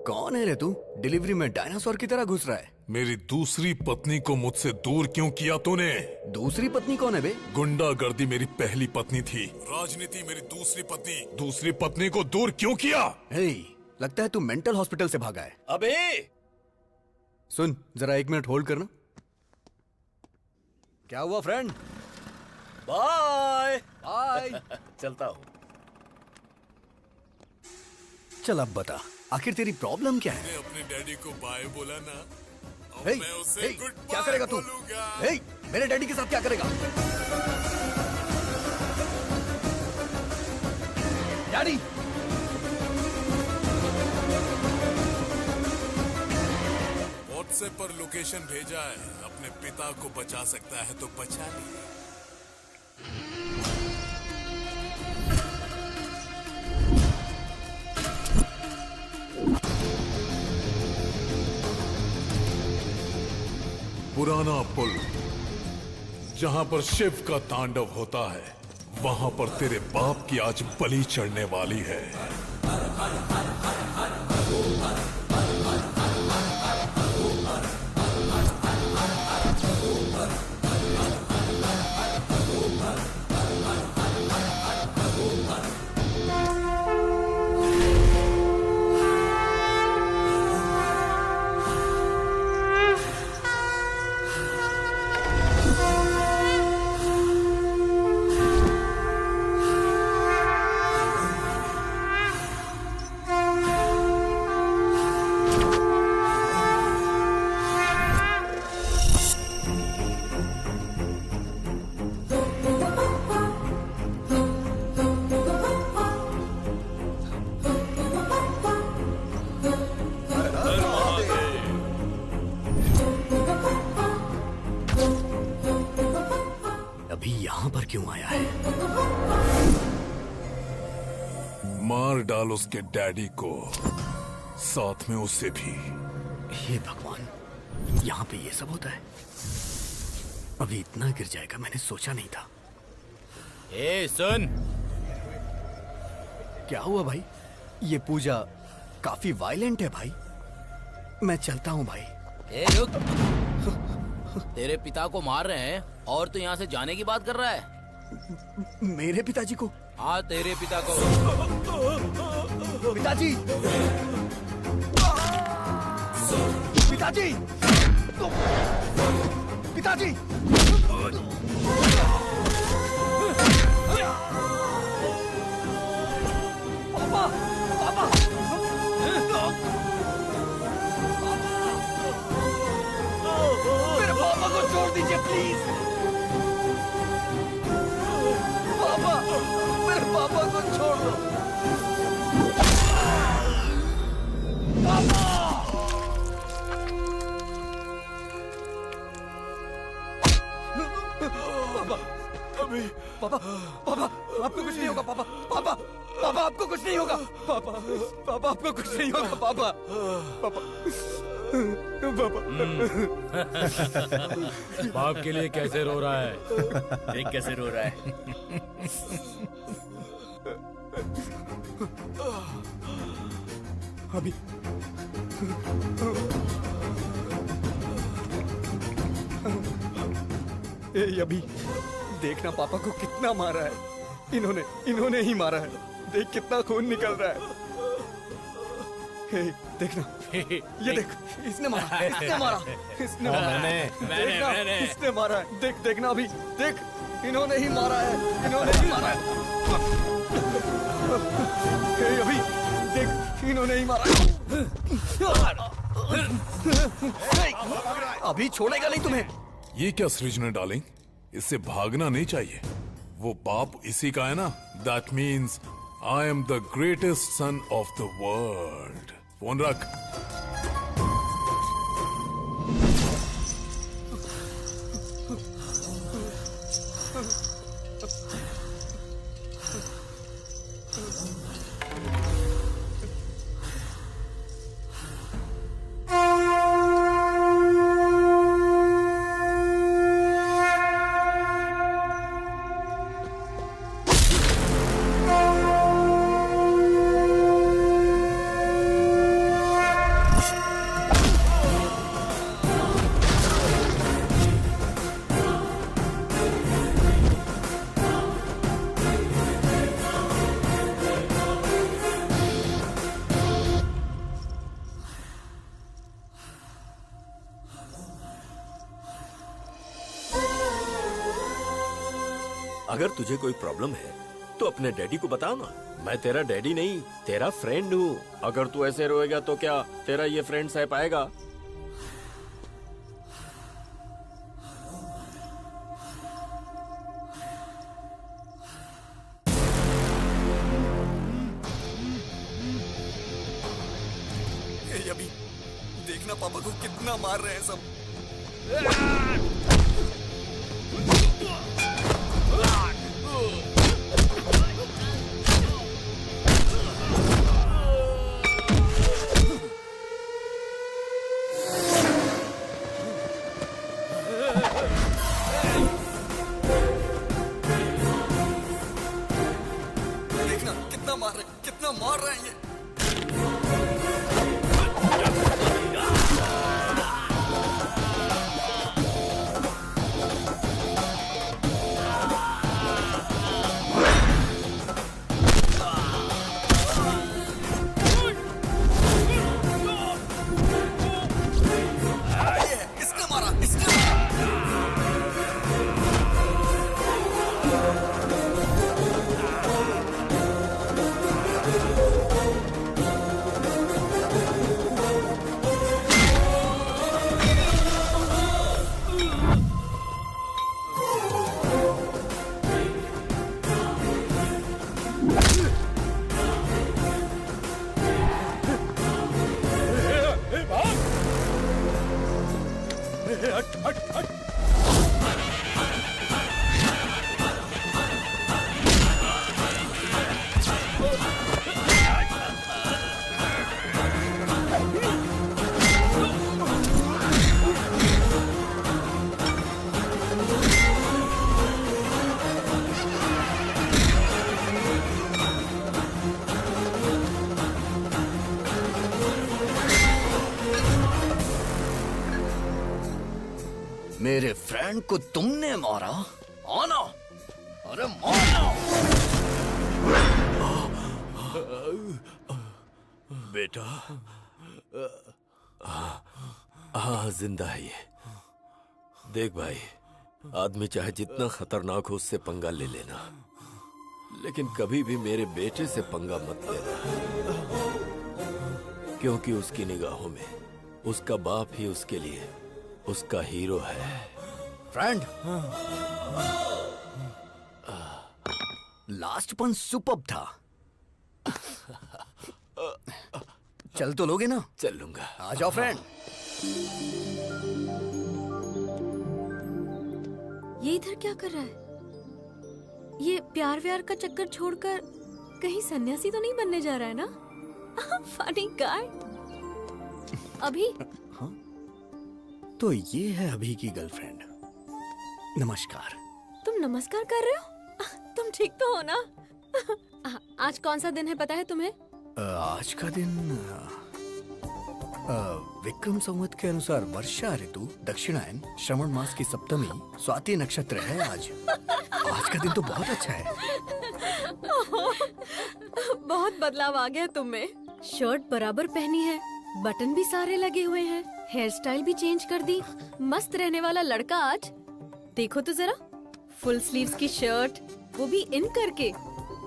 कौन है रे तू? डिलीवरी में डायनासोर की तरह घुस रहा है। मेरी दूसरी पत्नी को मुझसे दूर क्यों किया तूने? दूसरी पत्नी कौन है बे? गुंडागर्दी मेरी पहली पत्नी थी, राजनीति मेरी दूसरी पत्नी। दूसरी पत्नी को दूर क्यों किया? हे, लगता है तू मेंटल हॉस्पिटल से भागा है। अबे सुन, जरा 1 मिनट होल्ड करना। क्या हुआ फ्रेंड? Bye bye. चलता हूँ। चल अब बता, आखिर तेरी प्रॉब्लम क्या है? अपने डैडी को बाय बोला ना, अब हे, मैं उसे हे, गुड क्या करेगा तू? हे, मेरे डैडी के साथ क्या करेगा? डैडी! व्हाट्सएप पर लोकेशन भेजा है, अपने पिता को बचा सकता है तो बचा ले। पुराना पुल जहां पर शिव का तांडव होता है, वहां पर तेरे बाप की आज बलि चढ़ने वाली है। अभी यहाँ पर क्यों आया है? मार डाल उसके डैडी को, साथ में उसे भी। हे भगवान, यहाँ पे ये सब होता है? अभी इतना गिर जाएगा मैंने सोचा नहीं था। ए सुन, क्या हुआ भाई? ये पूजा काफी वायलेंट है भाई। मैं चलता हूँ भाई। ए रुक, तेरे पिता को मार रहे हैं और तू यहाँ से जाने की बात कर रहा है? मेरे पिताजी को? हाँ, तेरे पिता को। पिताजी! पिताजी! पिताजी! पापा! पापा! मेरे पापा को छोड़ दीजिए प्लीज। पापा, मेरे पापा को छोड़ दो। पापा! पापा, अभी पापा, पापा, आपको कुछ नहीं होगा पापा, पापा, पापा आपको कुछ नहीं होगा, पापा, पापा आपको कुछ नहीं होगा, पापा, पापा, पापा। बाप के लिए कैसे रो रहा है? देख कैसे रो रहा है। अभी अभी देखना पापा को कितना मारा है। इन्होंने ही मारा है। देख कितना खून निकल रहा है। हे, देखना, ये देख, इसने मारा, इसने मारा, इसने मारा, देखना, इसने मारा है। देख, देखना अभी, देख, इन्होंने ही मारा है, इन्होंने ही मारा है। हे, अभी देख, इन्होंने ही मारा है। अभी छोड़ेगा नहीं तुम्हें। ये क्या सृजना डार्लिंग, इससे भागना नहीं चाहिए। वो बाप इसी का है ना। That means I am the greatest son of the world. Phone रख। अगर तुझे कोई प्रॉब्लम है तू अपने डैडी को बताओ ना, मैं तेरा डैडी नहीं, तेरा फ्रेंड हूँ। अगर तू ऐसे रोएगा तो क्या तेरा ये फ्रेंड सह पाएगा? अभी देखना पापा को कितना मार रहे हैं सब। देखना कितना मार रहे हैं ये। मेरे फ्रेंड को तुमने मारा? आना, अरे मारना। बेटा, हाँ जिंदा है ये। देख भाई, आदमी चाहे जितना खतरनाक हो उससे पंगा ले लेना, लेकिन कभी भी मेरे बेटे से पंगा मत लेना, क्योंकि उसकी निगाहों में उसका बाप ही उसके लिए उसका हीरो है। फ्रेंड, लास्ट पंच सुपर्ब था। चल तो लोगे ना? चल लूंगा। आ जाओ फ्रेंड। ये इधर क्या कर रहा है? ये प्यार व्यार का चक्कर छोड़कर कहीं सन्यासी तो नहीं बनने जा रहा है ना? Funny guy. अभी तो ये है अभी की गर्लफ्रेंड। नमस्कार। तुम नमस्कार कर रहे हो? तुम ठीक तो हो ना? आज कौन सा दिन है पता है तुम्हें? आज का दिन विक्रम संवत के अनुसार वर्षा ऋतु, दक्षिणायन, श्रवण मास की सप्तमी, स्वाति नक्षत्र है आज। आज का दिन तो बहुत अच्छा है। बहुत बदलाव आ गया तुम में। शर्ट बराबर पहनी है, बटन भी सारे लगे हुए हैं, हेयर स्टाइल भी चेंज कर दी। मस्त रहने वाला लड़का आज। देखो तो जरा, फुल स्लीव्स की शर्ट, वो भी इन करके।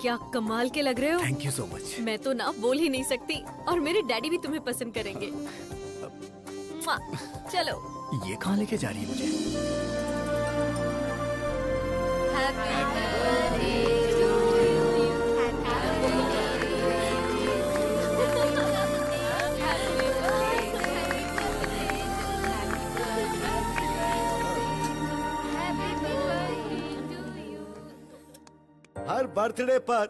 क्या कमाल के लग रहे हो। Thank you so much. मैं तो ना बोल ही नहीं सकती, और मेरे डैडी भी तुम्हें पसंद करेंगे। चलो। ये कहाँ लेके जा रही है मुझे? हर बर्थडे पर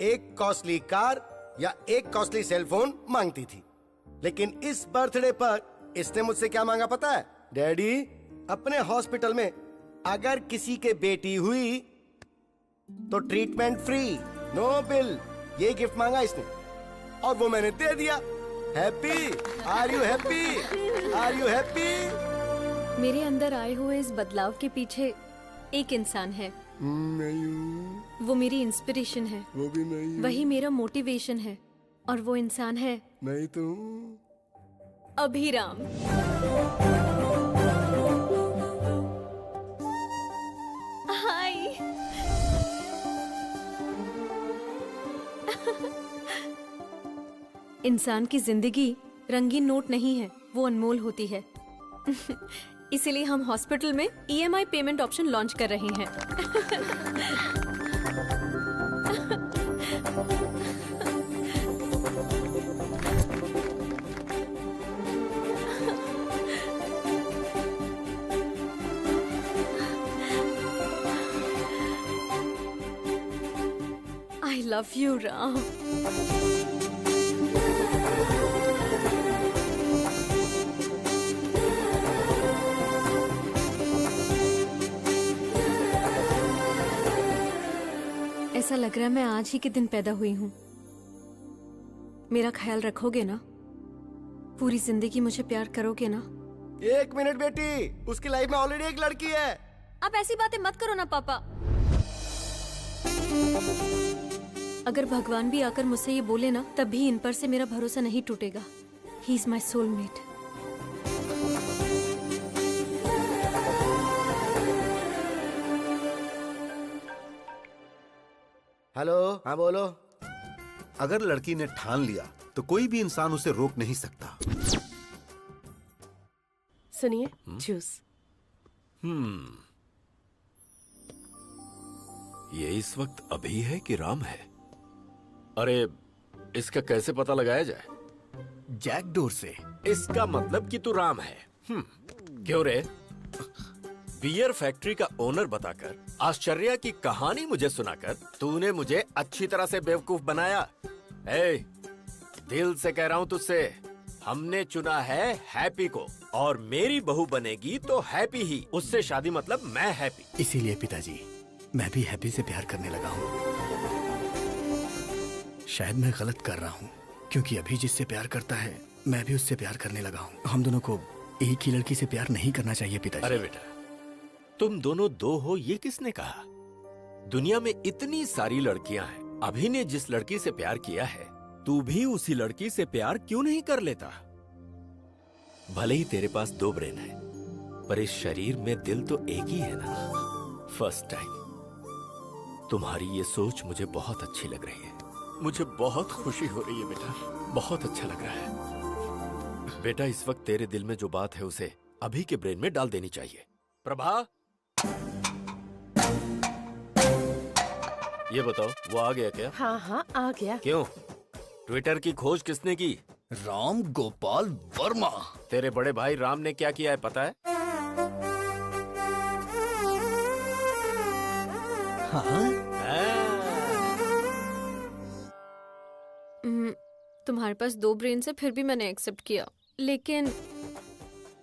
एक कॉस्टली कार या एक कॉस्टली सेलफोन मांगती थी, लेकिन इस बर्थडे पर इसने मुझसे क्या मांगा पता है? डैडी, अपने हॉस्पिटल में अगर किसी के बेटी हुई तो ट्रीटमेंट फ्री, नो बिल। ये गिफ्ट मांगा इसने और वो मैंने दे दिया। Happy? Are you happy? Are you happy? मेरे अंदर आए हुए इस बदलाव के पीछे एक इंसान है। नहीं। वो मेरी इंस्पिरेशन है। वो भी नहीं। वही मेरा मोटिवेशन है, और वो इंसान है नहीं तो अभिराम। हाय। इंसान की जिंदगी रंगीन नोट नहीं है, वो अनमोल होती है। इसीलिए हम हॉस्पिटल में EMI पेमेंट ऑप्शन लॉन्च कर रहे हैं। I love you, Ram. ऐसा लग रहा है मैं आज ही के दिन पैदा हुई हूँ। मेरा ख्याल रखोगे ना? पूरी जिंदगी मुझे प्यार करोगे ना? 1 मिनट बेटी, उसकी लाइफ में ऑलरेडी एक लड़की है। आप ऐसी बातें मत करो ना पापा। अगर भगवान भी आकर मुझसे ये बोले ना, तब भी इन पर से मेरा भरोसा नहीं टूटेगा। He is my soulmate. Hello, हाँ बोलो। अगर लड़की ने ठान लिया तो कोई भी इंसान उसे रोक नहीं सकता। सुनिए, जूस। ये इस वक्त अभी है कि राम है? अरे इसका कैसे पता लगाया जाए? जैकडोर से। इसका मतलब कि तू राम है। क्यों रे? बियर फैक्ट्री का ओनर बताकर, आश्चर्य की कहानी मुझे सुनाकर तूने मुझे अच्छी तरह से बेवकूफ बनाया। ए, दिल से कह रहा हूँ तुझसे, हमने चुना है हैप्पी को, और मेरी बहू बनेगी तो हैप्पी ही। उससे शादी मतलब मैं हैप्पी। इसीलिए पिताजी, मैं भी हैप्पी से प्यार करने लगा हूँ। शायद मैं गलत कर रहा हूँ, क्योंकि अभी जिससे प्यार करता है मैं भी उससे प्यार करने लगा हूँ। हम दोनों को एक ही लड़की से प्यार नहीं करना चाहिए पिताजी। अरे बेटा, तुम दोनों दो हो ये किसने कहा? दुनिया में इतनी सारी लड़कियां हैं। अभी ने जिस लड़की से प्यार किया है, तू भी उसी लड़की से प्यार क्यों नहीं कर लेता? भले ही तेरे पास 2 ब्रेन है, पर इस शरीर में दिल तो एक ही है ना। फर्स्ट टाइम तुम्हारी ये सोच मुझे बहुत अच्छी लग रही है। मुझे बहुत खुशी हो रही है बेटा, बहुत अच्छा लग रहा है। बेटा, इस वक्त तेरे दिल में जो बात है उसे अभी के ब्रेन में डाल देनी चाहिए। प्रभा, ये बताओ, वो आ गया क्या? हाँ हाँ, आ गया। क्यों? ट्विटर की खोज किसने की? राम गोपाल वर्मा। तेरे बड़े भाई राम ने क्या किया है पता है? तुम्हारे पास 2 ब्रेन से फिर भी मैंने एक्सेप्ट किया, लेकिन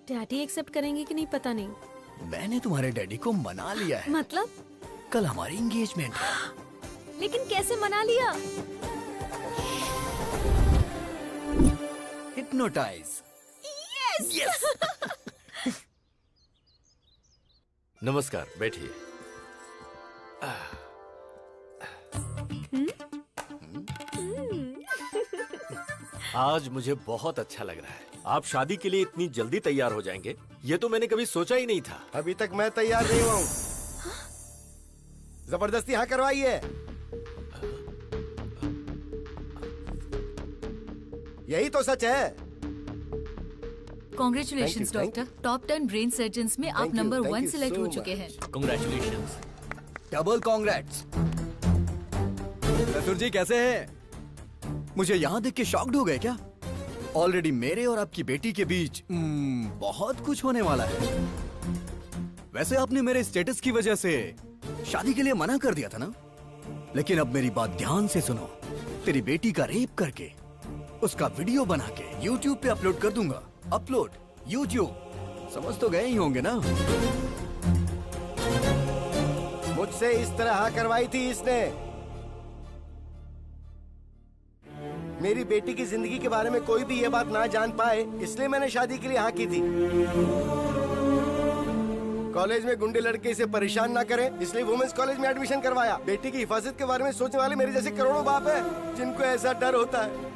डैडी एक्सेप्ट करेंगे कि नहीं पता नहीं। मैंने तुम्हारे डैडी को मना लिया है। मतलब? कल हमारी एंगेजमेंट है। लेकिन कैसे मना लिया? हिप्नोटाइज। यस। नमस्कार, बैठिए। आज मुझे बहुत अच्छा लग रहा है। आप शादी के लिए इतनी जल्दी तैयार हो जाएंगे, ये तो मैंने कभी सोचा ही नहीं था। अभी तक मैं तैयार नहीं हुआ हूँ। जबरदस्ती हाँ करवाइए। यही तो सच है। Congratulations doctor, top 10 brain surgeons में आप नंबर 1 सिलेक्ट हो चुके हैं। कांग्रेचुलेशंस। Double congrats. ससुर जी कैसे हैं? मुझे यहाँ देख के शॉक्ड हो गए क्या? ऑलरेडी मेरे और आपकी बेटी के बीच बहुत कुछ होने वाला है। वैसे आपने मेरे स्टेटस की वजह से शादी के लिए मना कर दिया था ना? लेकिन अब मेरी बात ध्यान से सुनो। तेरी बेटी का रेप करके उसका वीडियो बना के YouTube पे अपलोड कर दूंगा। अपलोड YouTube, समझ तो गए ही होंगे ना? मुझसे इस तरह हाँ करवाई थी इसने। मेरी बेटी की जिंदगी के बारे में कोई भी ये बात ना जान पाए, इसलिए मैंने शादी के लिए हाँ की थी। कॉलेज में गुंडे लड़के इसे परेशान ना करें, इसलिए वुमेन्स कॉलेज में एडमिशन करवाया। बेटी की हिफाजत के बारे में सोचने वाले मेरे जैसे करोड़ों बाप हैं, जिनको ऐसा डर होता है।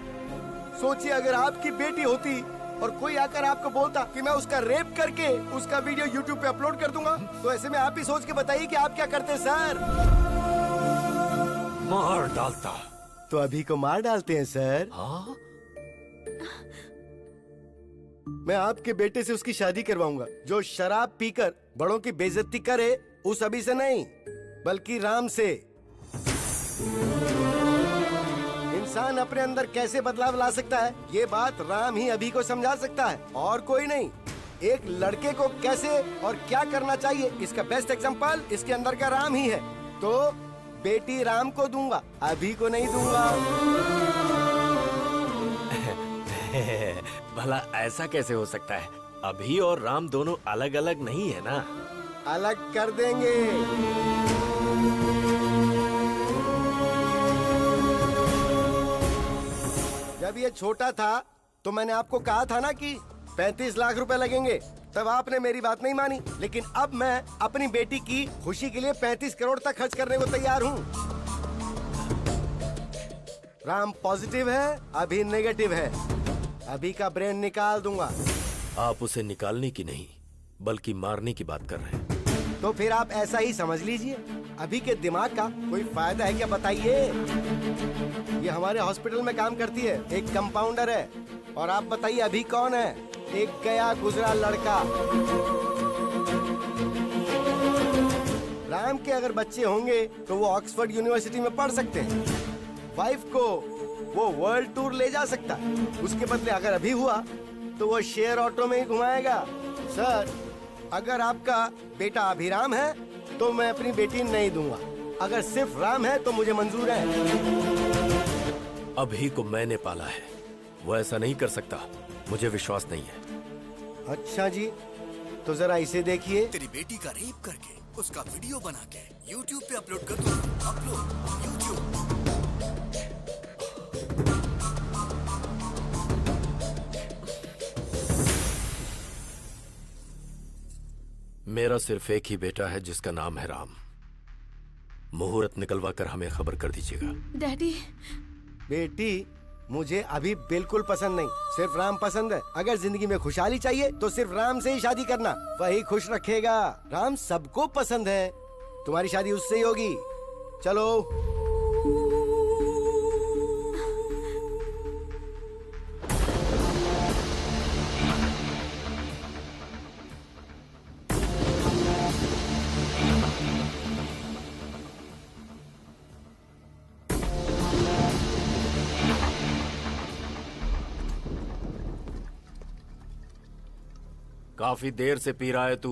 सोचिए, अगर आपकी बेटी होती और कोई आकर आपको बोलता कि मैं उसका रेप करके उसका वीडियो YouTube पे अपलोड कर दूंगा, तो ऐसे में आप ही सोच के बताइए कि आप क्या करते सर? मार डालता। तो अभी को मार डालते हैं सर। हाँ? मैं आपके बेटे से उसकी शादी करवाऊंगा, जो शराब पीकर बड़ों की बेइज्जती करे, उस अभी से नहीं बल्कि राम से। इंसान अपने अंदर कैसे बदलाव ला सकता है, ये बात राम ही अभी को समझा सकता है, और कोई नहीं। एक लड़के को कैसे और क्या करना चाहिए, इसका बेस्ट एग्जांपल इसके अंदर का राम ही है। तो बेटी राम को दूंगा, अभी को नहीं दूंगा। भला ऐसा कैसे हो सकता है? अभी और राम दोनों अलग अलग नहीं है ना? अलग कर देंगे। जब ये छोटा था तो मैंने आपको कहा था ना कि 35 लाख रुपए लगेंगे, तब आपने मेरी बात नहीं मानी। लेकिन अब मैं अपनी बेटी की खुशी के लिए 35 करोड़ तक खर्च करने को तैयार हूँ। राम पॉजिटिव है, अभी नेगेटिव है। अभी का ब्रेन निकाल दूंगा। आप उसे निकालने की नहीं बल्कि मारने की बात कर रहे हैं। तो फिर आप ऐसा ही समझ लीजिए। अभी के दिमाग का कोई फायदा है क्या बताइए? ये हमारे हॉस्पिटल में काम करती है, एक कंपाउंडर है। और आप बताइए अभी कौन है? एक गया गुजरा लड़का। राम के अगर बच्चे होंगे तो वो ऑक्सफोर्ड यूनिवर्सिटी में पढ़ सकते हैं। वाइफ को वो वर्ल्ड टूर ले जा सकता है। उसके बदले अगर अभी हुआ तो वो शेयर ऑटो में ही घुमाएगा। सर, अगर आपका बेटा अभिराम है तो मैं अपनी बेटी नहीं दूंगा। अगर सिर्फ राम है तो मुझे मंजूर है। अभी को मैंने पाला है, वो ऐसा नहीं कर सकता। मुझे विश्वास नहीं है। अच्छा जी, तो जरा इसे देखिए। तेरी बेटी का रेप करके उसका वीडियो बना के YouTube पे अपलोड कर दो। Upload YouTube। मेरा सिर्फ एक ही बेटा है जिसका नाम है राम। मुहूर्त निकलवा कर हमें खबर कर दीजिएगा। डैडी। बेटी मुझे अभी बिल्कुल पसंद नहीं, सिर्फ राम पसंद है। अगर जिंदगी में खुशहाली चाहिए तो सिर्फ राम से ही शादी करना, वही खुश रखेगा। राम सबको पसंद है, तुम्हारी शादी उससे ही होगी। चलो। काफी देर से पी रहा है तू।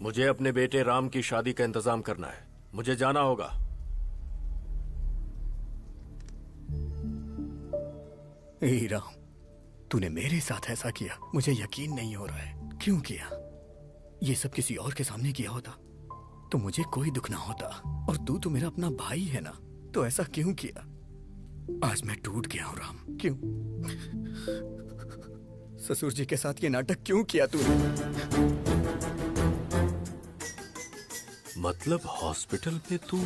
मुझे अपने बेटे राम की शादी का इंतजाम करना है। मुझे जाना होगा। ए राम, तूने मेरे साथ ऐसा किया, मुझे यकीन नहीं हो रहा है। क्यों किया? ये सब किसी और के सामने किया होता तो मुझे कोई दुख ना होता। और तू तो मेरा अपना भाई है ना, तो ऐसा क्यों किया? आज मैं टूट गया हूं राम। क्यों? ससुर जी के साथ ये नाटक क्यों किया तूने? मतलब हॉस्पिटल में तू?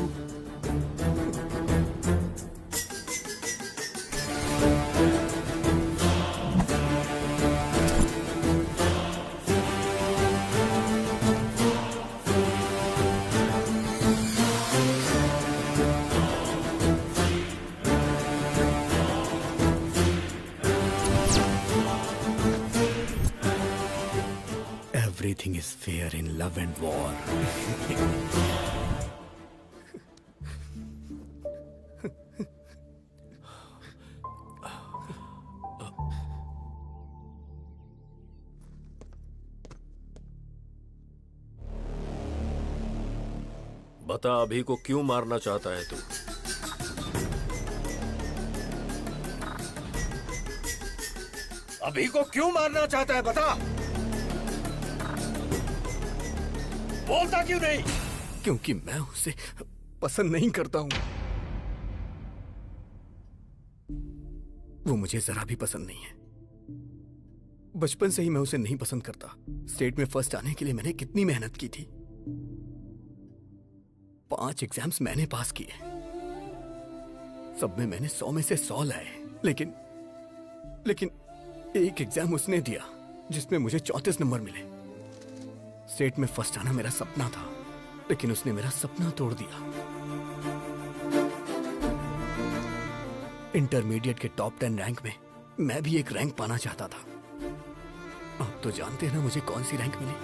Everything is fair in love and war. बता, अभी को क्यों मारना चाहता है तू? अभी को क्यों मारना चाहता है, बता। बोलता क्यों नहीं? क्योंकि मैं उसे पसंद नहीं करता हूं। वो मुझे जरा भी पसंद नहीं है। बचपन से ही मैं उसे नहीं पसंद करता। स्टेट में फर्स्ट आने के लिए मैंने कितनी मेहनत की थी। 5 एग्जाम्स मैंने पास किए, सब में मैंने 100 में से 100 लाए। लेकिन एक एग्जाम उसने दिया जिसमें मुझे 34 नंबर मिले। स्टेट में फर्स्ट आना मेरा सपना था, लेकिन उसने मेरा सपना तोड़ दिया। इंटरमीडिएट के टॉप 10 रैंक में मैं भी एक रैंक पाना चाहता था। आप तो जानते हैं ना मुझे कौन सी रैंक मिली।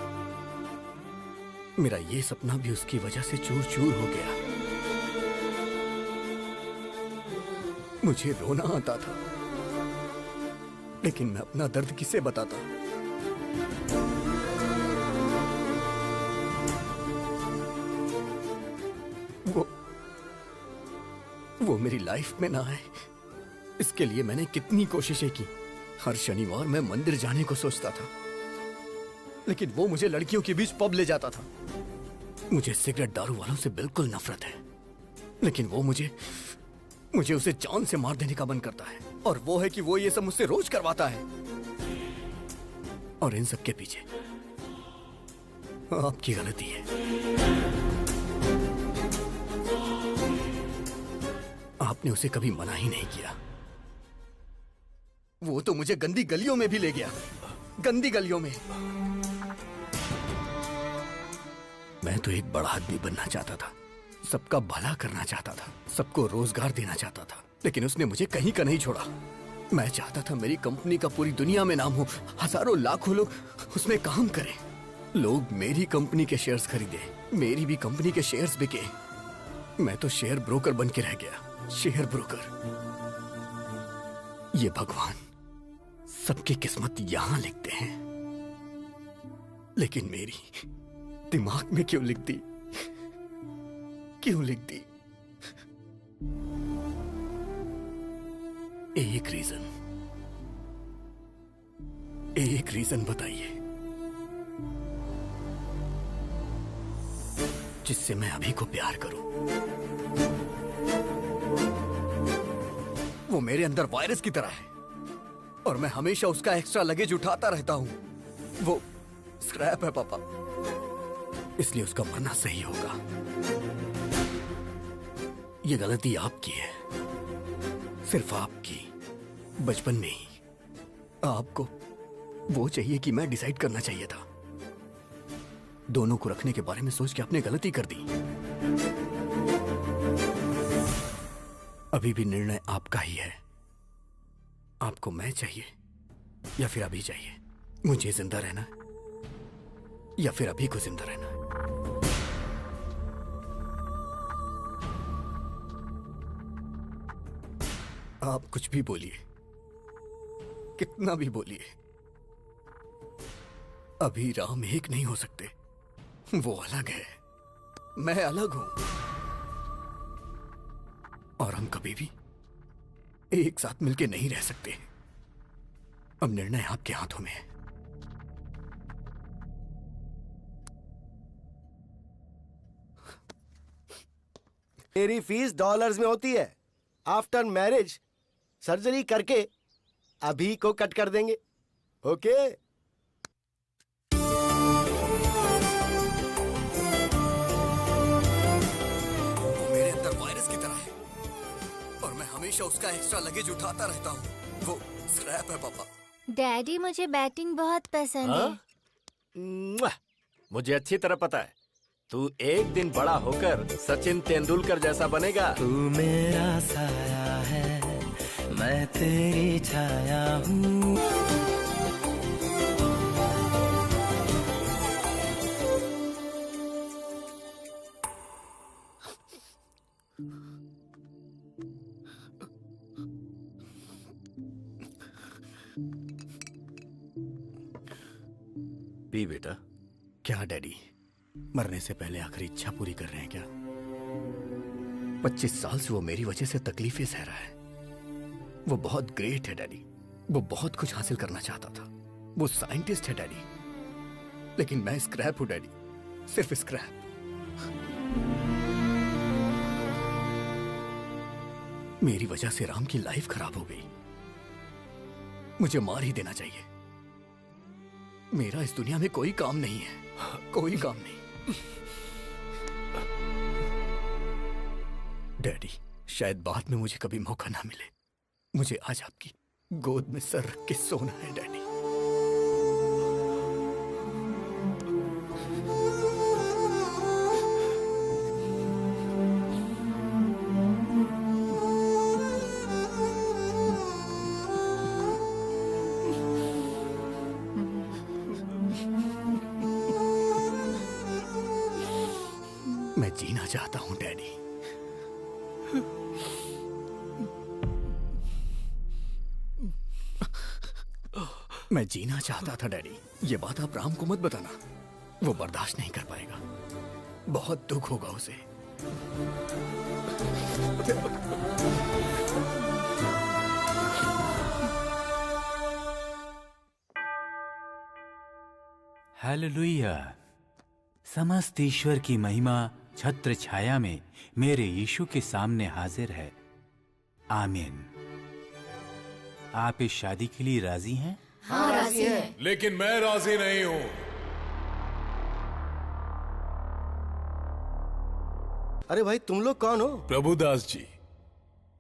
मेरा ये सपना भी उसकी वजह से चूर चूर हो गया। मुझे रोना आता था, लेकिन मैं अपना दर्द किसे बताता। वो मेरी लाइफ में ना आए, इसके लिए मैंने कितनी कोशिशें की। हर शनिवार मैं मंदिर जाने को सोचता था, लेकिन वो मुझे लड़कियों के बीच पब ले जाता था। मुझे सिगरेट दारू वालों से बिल्कुल नफरत है, लेकिन वो मुझे उसे जान से मार देने का मन करता है। और वो है कि वो ये सब मुझसे रोज करवाता है। और इन सब के पीछे आपकी गलती है। आपने उसे कभी मना ही नहीं किया। वो तो मुझे गंदी गलियों में भी ले गया, गंदी गलियों में। मैं तो एक बड़ा आदमी बनना चाहता था, सबका भला करना चाहता था, सबको रोजगार देना चाहता था, लेकिन उसने मुझे कहीं का नहीं छोड़ा। मैं चाहता था मेरी कंपनी का पूरी दुनिया में नाम हो, हजारों लाखों लोग उसमें काम करें, लोग मेरी कंपनी के शेयर्स खरीदे, मेरी भी कंपनी के शेयर्स बिके। मैं तो शेयर ब्रोकर बन के रह गया, शेयर ब्रोकर। ये भगवान सबकी किस्मत यहां लिखते हैं, लेकिन मेरी दिमाग में क्यों लिख दी, क्यों लिख दी? एक रीजन बताइए जिससे मैं अभी को प्यार करूं। वो मेरे अंदर वायरस की तरह है और मैं हमेशा उसका एक्स्ट्रा लगेज उठाता रहता हूं। वो स्क्रैप है पापा, इसलिए उसका मरना सही होगा। ये गलती आपकी है, सिर्फ आपकी। बचपन में ही आपको वो चाहिए कि मैं डिसाइड करना चाहिए था। दोनों को रखने के बारे में सोच के आपने गलती कर दी। अभी भी निर्णय आपका ही है। आपको मैं चाहिए या फिर अभी चाहिए? मुझे जिंदा रहना या फिर अभी को जिंदा रहना? आप कुछ भी बोलिए, कितना भी बोलिए, अभी राम एक नहीं हो सकते। वो अलग है, मैं अलग हूं, और हम कभी भी एक साथ मिलके नहीं रह सकते। अब निर्णय आपके हाथों में है। मेरी फीस डॉलर्स में होती है। आफ्टर मैरिज सर्जरी करके अभी को कट कर देंगे। ओके? वो मेरे अंदर वायरस की तरह है और मैं हमेशा उसका एक्स्ट्रा लगेज उठाता रहता हूँ। वो स्क्रैप है पापा। डैडी मुझे बैटिंग बहुत पसंद है। मुझे अच्छी तरह पता है तू एक दिन बड़ा होकर सचिन तेंदुलकर जैसा बनेगा। तू मेरा साया है, मैं तेरी छाया हूँ। पी बेटा। क्या डैडी मरने से पहले आखिरी इच्छा पूरी कर रहे हैं क्या? 25 साल से वो मेरी वजह से तकलीफें सह रहा है। वो बहुत ग्रेट है डैडी, वो बहुत कुछ हासिल करना चाहता था। वो साइंटिस्ट है डैडी, लेकिन मैं स्क्रैप हूं डैडी, सिर्फ स्क्रैप। मेरी वजह से राम की लाइफ खराब हो गई। मुझे मार ही देना चाहिए। मेरा इस दुनिया में कोई काम नहीं है, कोई काम नहीं। डैडी शायद बाद में मुझे कभी मौका ना मिले। मुझे आज आपकी गोद में सर रख के सोना है डैडी। मैं जीना चाहता हूं डैडी। मैं जीना चाहता था डैडी। ये बात आप राम को मत बताना, वो बर्दाश्त नहीं कर पाएगा। बहुत दुख होगा उसे। हालेलुया। समस्त ईश्वर की महिमा छत्र छाया में मेरे यीशु के सामने हाजिर है। आमीन। आप इस शादी के लिए राजी हैं? हाँ, राजी हैं। लेकिन मैं राजी नहीं हूं। अरे भाई, तुम लोग कौन हो? प्रभुदास जी,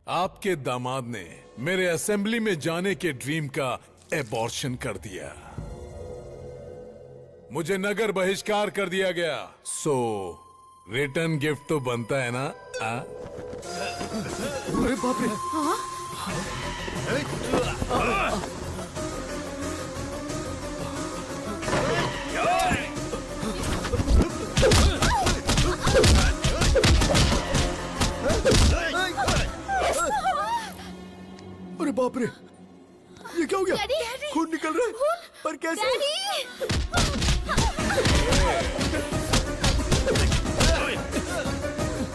आपके दामाद ने मेरे असेंबली में जाने के ड्रीम का एबॉर्शन कर दिया। मुझे नगर बहिष्कार कर दिया गया। सो रिटर्न गिफ्ट तो बनता है ना? अरे बाप रे! अरे बाप रे, ये क्या हो गया? खून निकल रहा है। पर कैसे?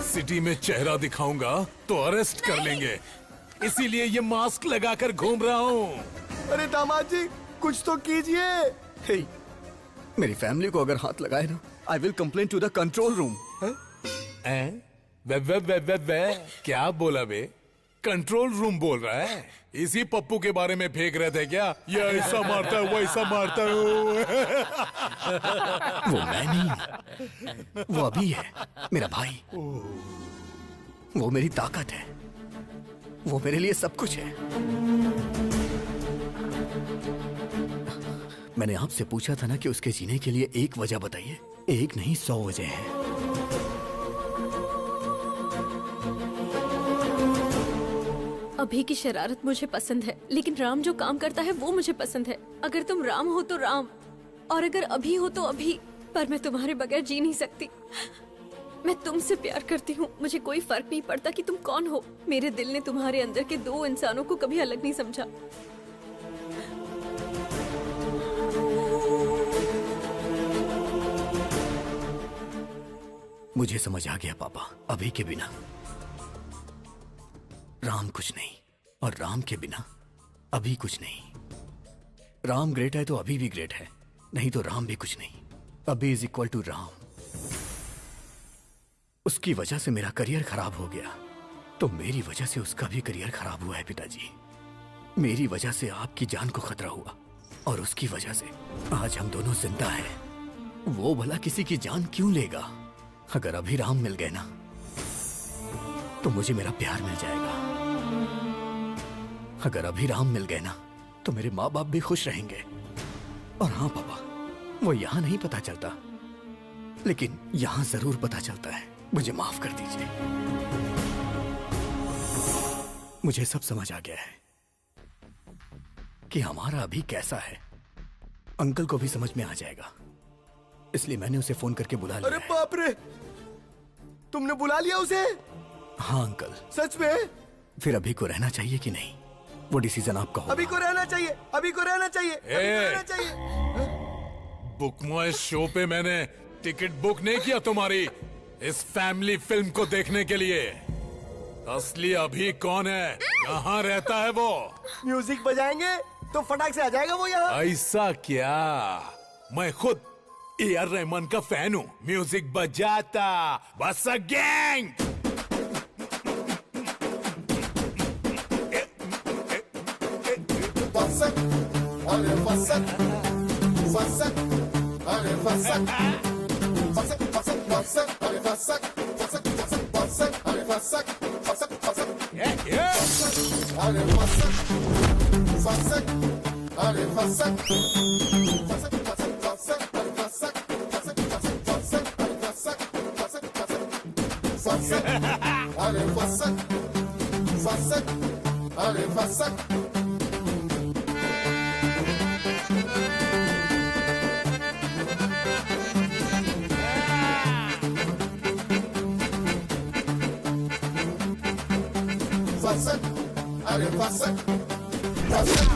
सिटी में चेहरा दिखाऊंगा तो अरेस्ट कर लेंगे, इसीलिए ये मास्क लगाकर घूम रहा हूँ। अरे दामाद जी, कुछ तो कीजिए। हे, मेरी फैमिली को अगर हाथ लगाए ना, I will complain to the control room. क्या बोला बे? कंट्रोल रूम बोल रहा है? इसी पप्पू के बारे में फेंक रहे थे क्या? ये ऐसा मारता है, वैसा मारता है। वो मैं नहीं, वो अभी है, मेरा भाई। वो मेरी ताकत है, वो मेरे लिए सब कुछ है। मैंने आपसे पूछा था ना कि उसके जीने के लिए एक वजह बताइए। एक नहीं, 100 वजह है। अभी की शरारत मुझे पसंद है, लेकिन राम जो काम करता है वो मुझे पसंद है। अगर तुम राम हो तो राम, और अगर अभी हो तो अभी। पर मैं तुम्हारे बगैर जी नहीं सकती। मैं तुमसे प्यार करती हूँ। मुझे कोई फर्क नहीं पड़ता कि तुम कौन हो। मेरे दिल ने तुम्हारे अंदर के 2 इंसानों को कभी अलग नहीं समझा। मुझे समझ आ गया पापा। अभी के बिना राम कुछ नहीं, और राम के बिना अभी कुछ नहीं। राम ग्रेट है तो अभी भी ग्रेट है, नहीं तो राम भी कुछ नहीं। अभी इज इक्वल टू राम। उसकी वजह से मेरा करियर खराब हो गया, तो मेरी वजह से उसका भी करियर खराब हुआ है पिताजी। मेरी वजह से आपकी जान को खतरा हुआ, और उसकी वजह से आज हम दोनों जिंदा हैं। वो भला किसी की जान क्यों लेगा? अगर अभी राम मिल गए ना, तो मुझे मेरा प्यार मिल जाएगा। अगर अभी राम मिल गए ना, तो मेरे माँ बाप भी खुश रहेंगे। और हाँ पापा, वो यहाँ नहीं पता चलता, लेकिन यहाँ जरूर पता चलता है। मुझे माफ कर दीजिए। मुझे सब समझ आ गया है कि हमारा अभी कैसा है। अंकल को भी समझ में आ जाएगा, इसलिए मैंने उसे फोन करके बुला लिया। अरे बाप रे, तुमने बुला लिया उसे? हाँ अंकल। सच में? फिर अभी को रहना चाहिए कि नहीं, वो डिसीजन आपका होगा। अभी को रहना चाहिए, अभी को रहना चाहिए, अभी को रहना चाहिए। बुक माय शो पे मैंने टिकट बुक नहीं किया तुम्हारी इस फैमिली फिल्म को देखने के लिए। असली अभी कौन है? कहाँ रहता है वो? म्यूजिक बजाएंगे तो फटाक से आ जाएगा वो यहाँ। ऐसा क्या? मैं खुद ए.आर. रहमान का फैन हूँ। म्यूजिक बजाता बस गैंग। fasat, अरे fasat, fasat,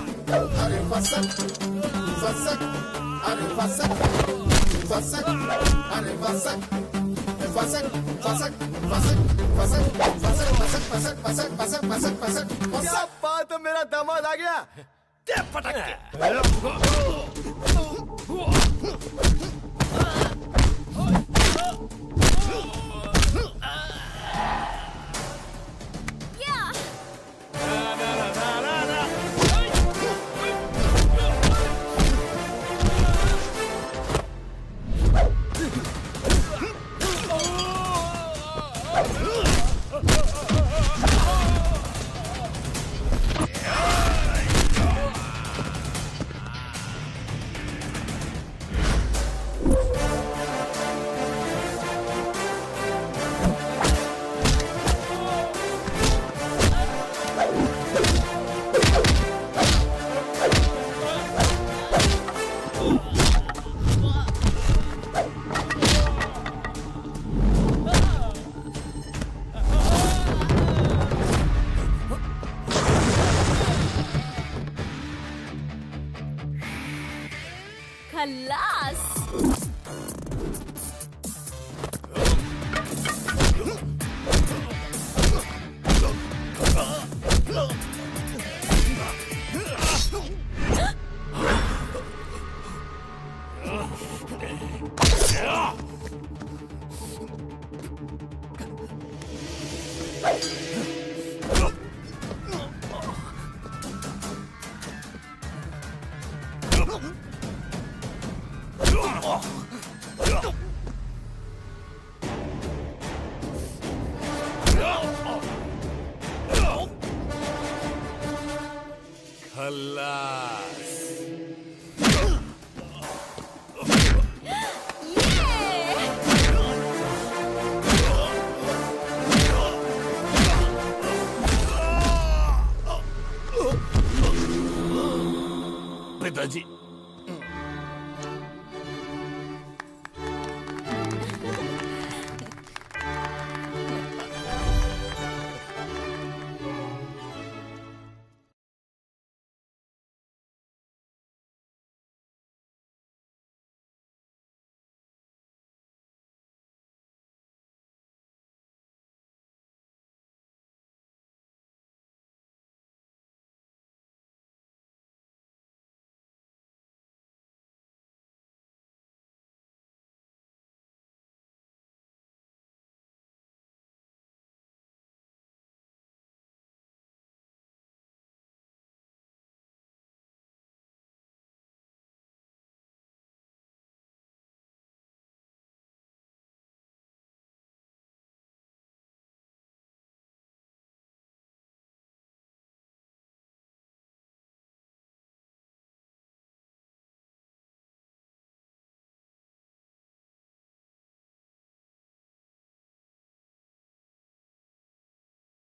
अरे fasat, fasat, अरे fasat, fasat, अरे fasat, fasat, fasat, fasat, fasat, fasat, fasat, fasat, fasat, fasat, fasat, क्या बात है, मेरा दामाद आ गया। पटक खल्लास।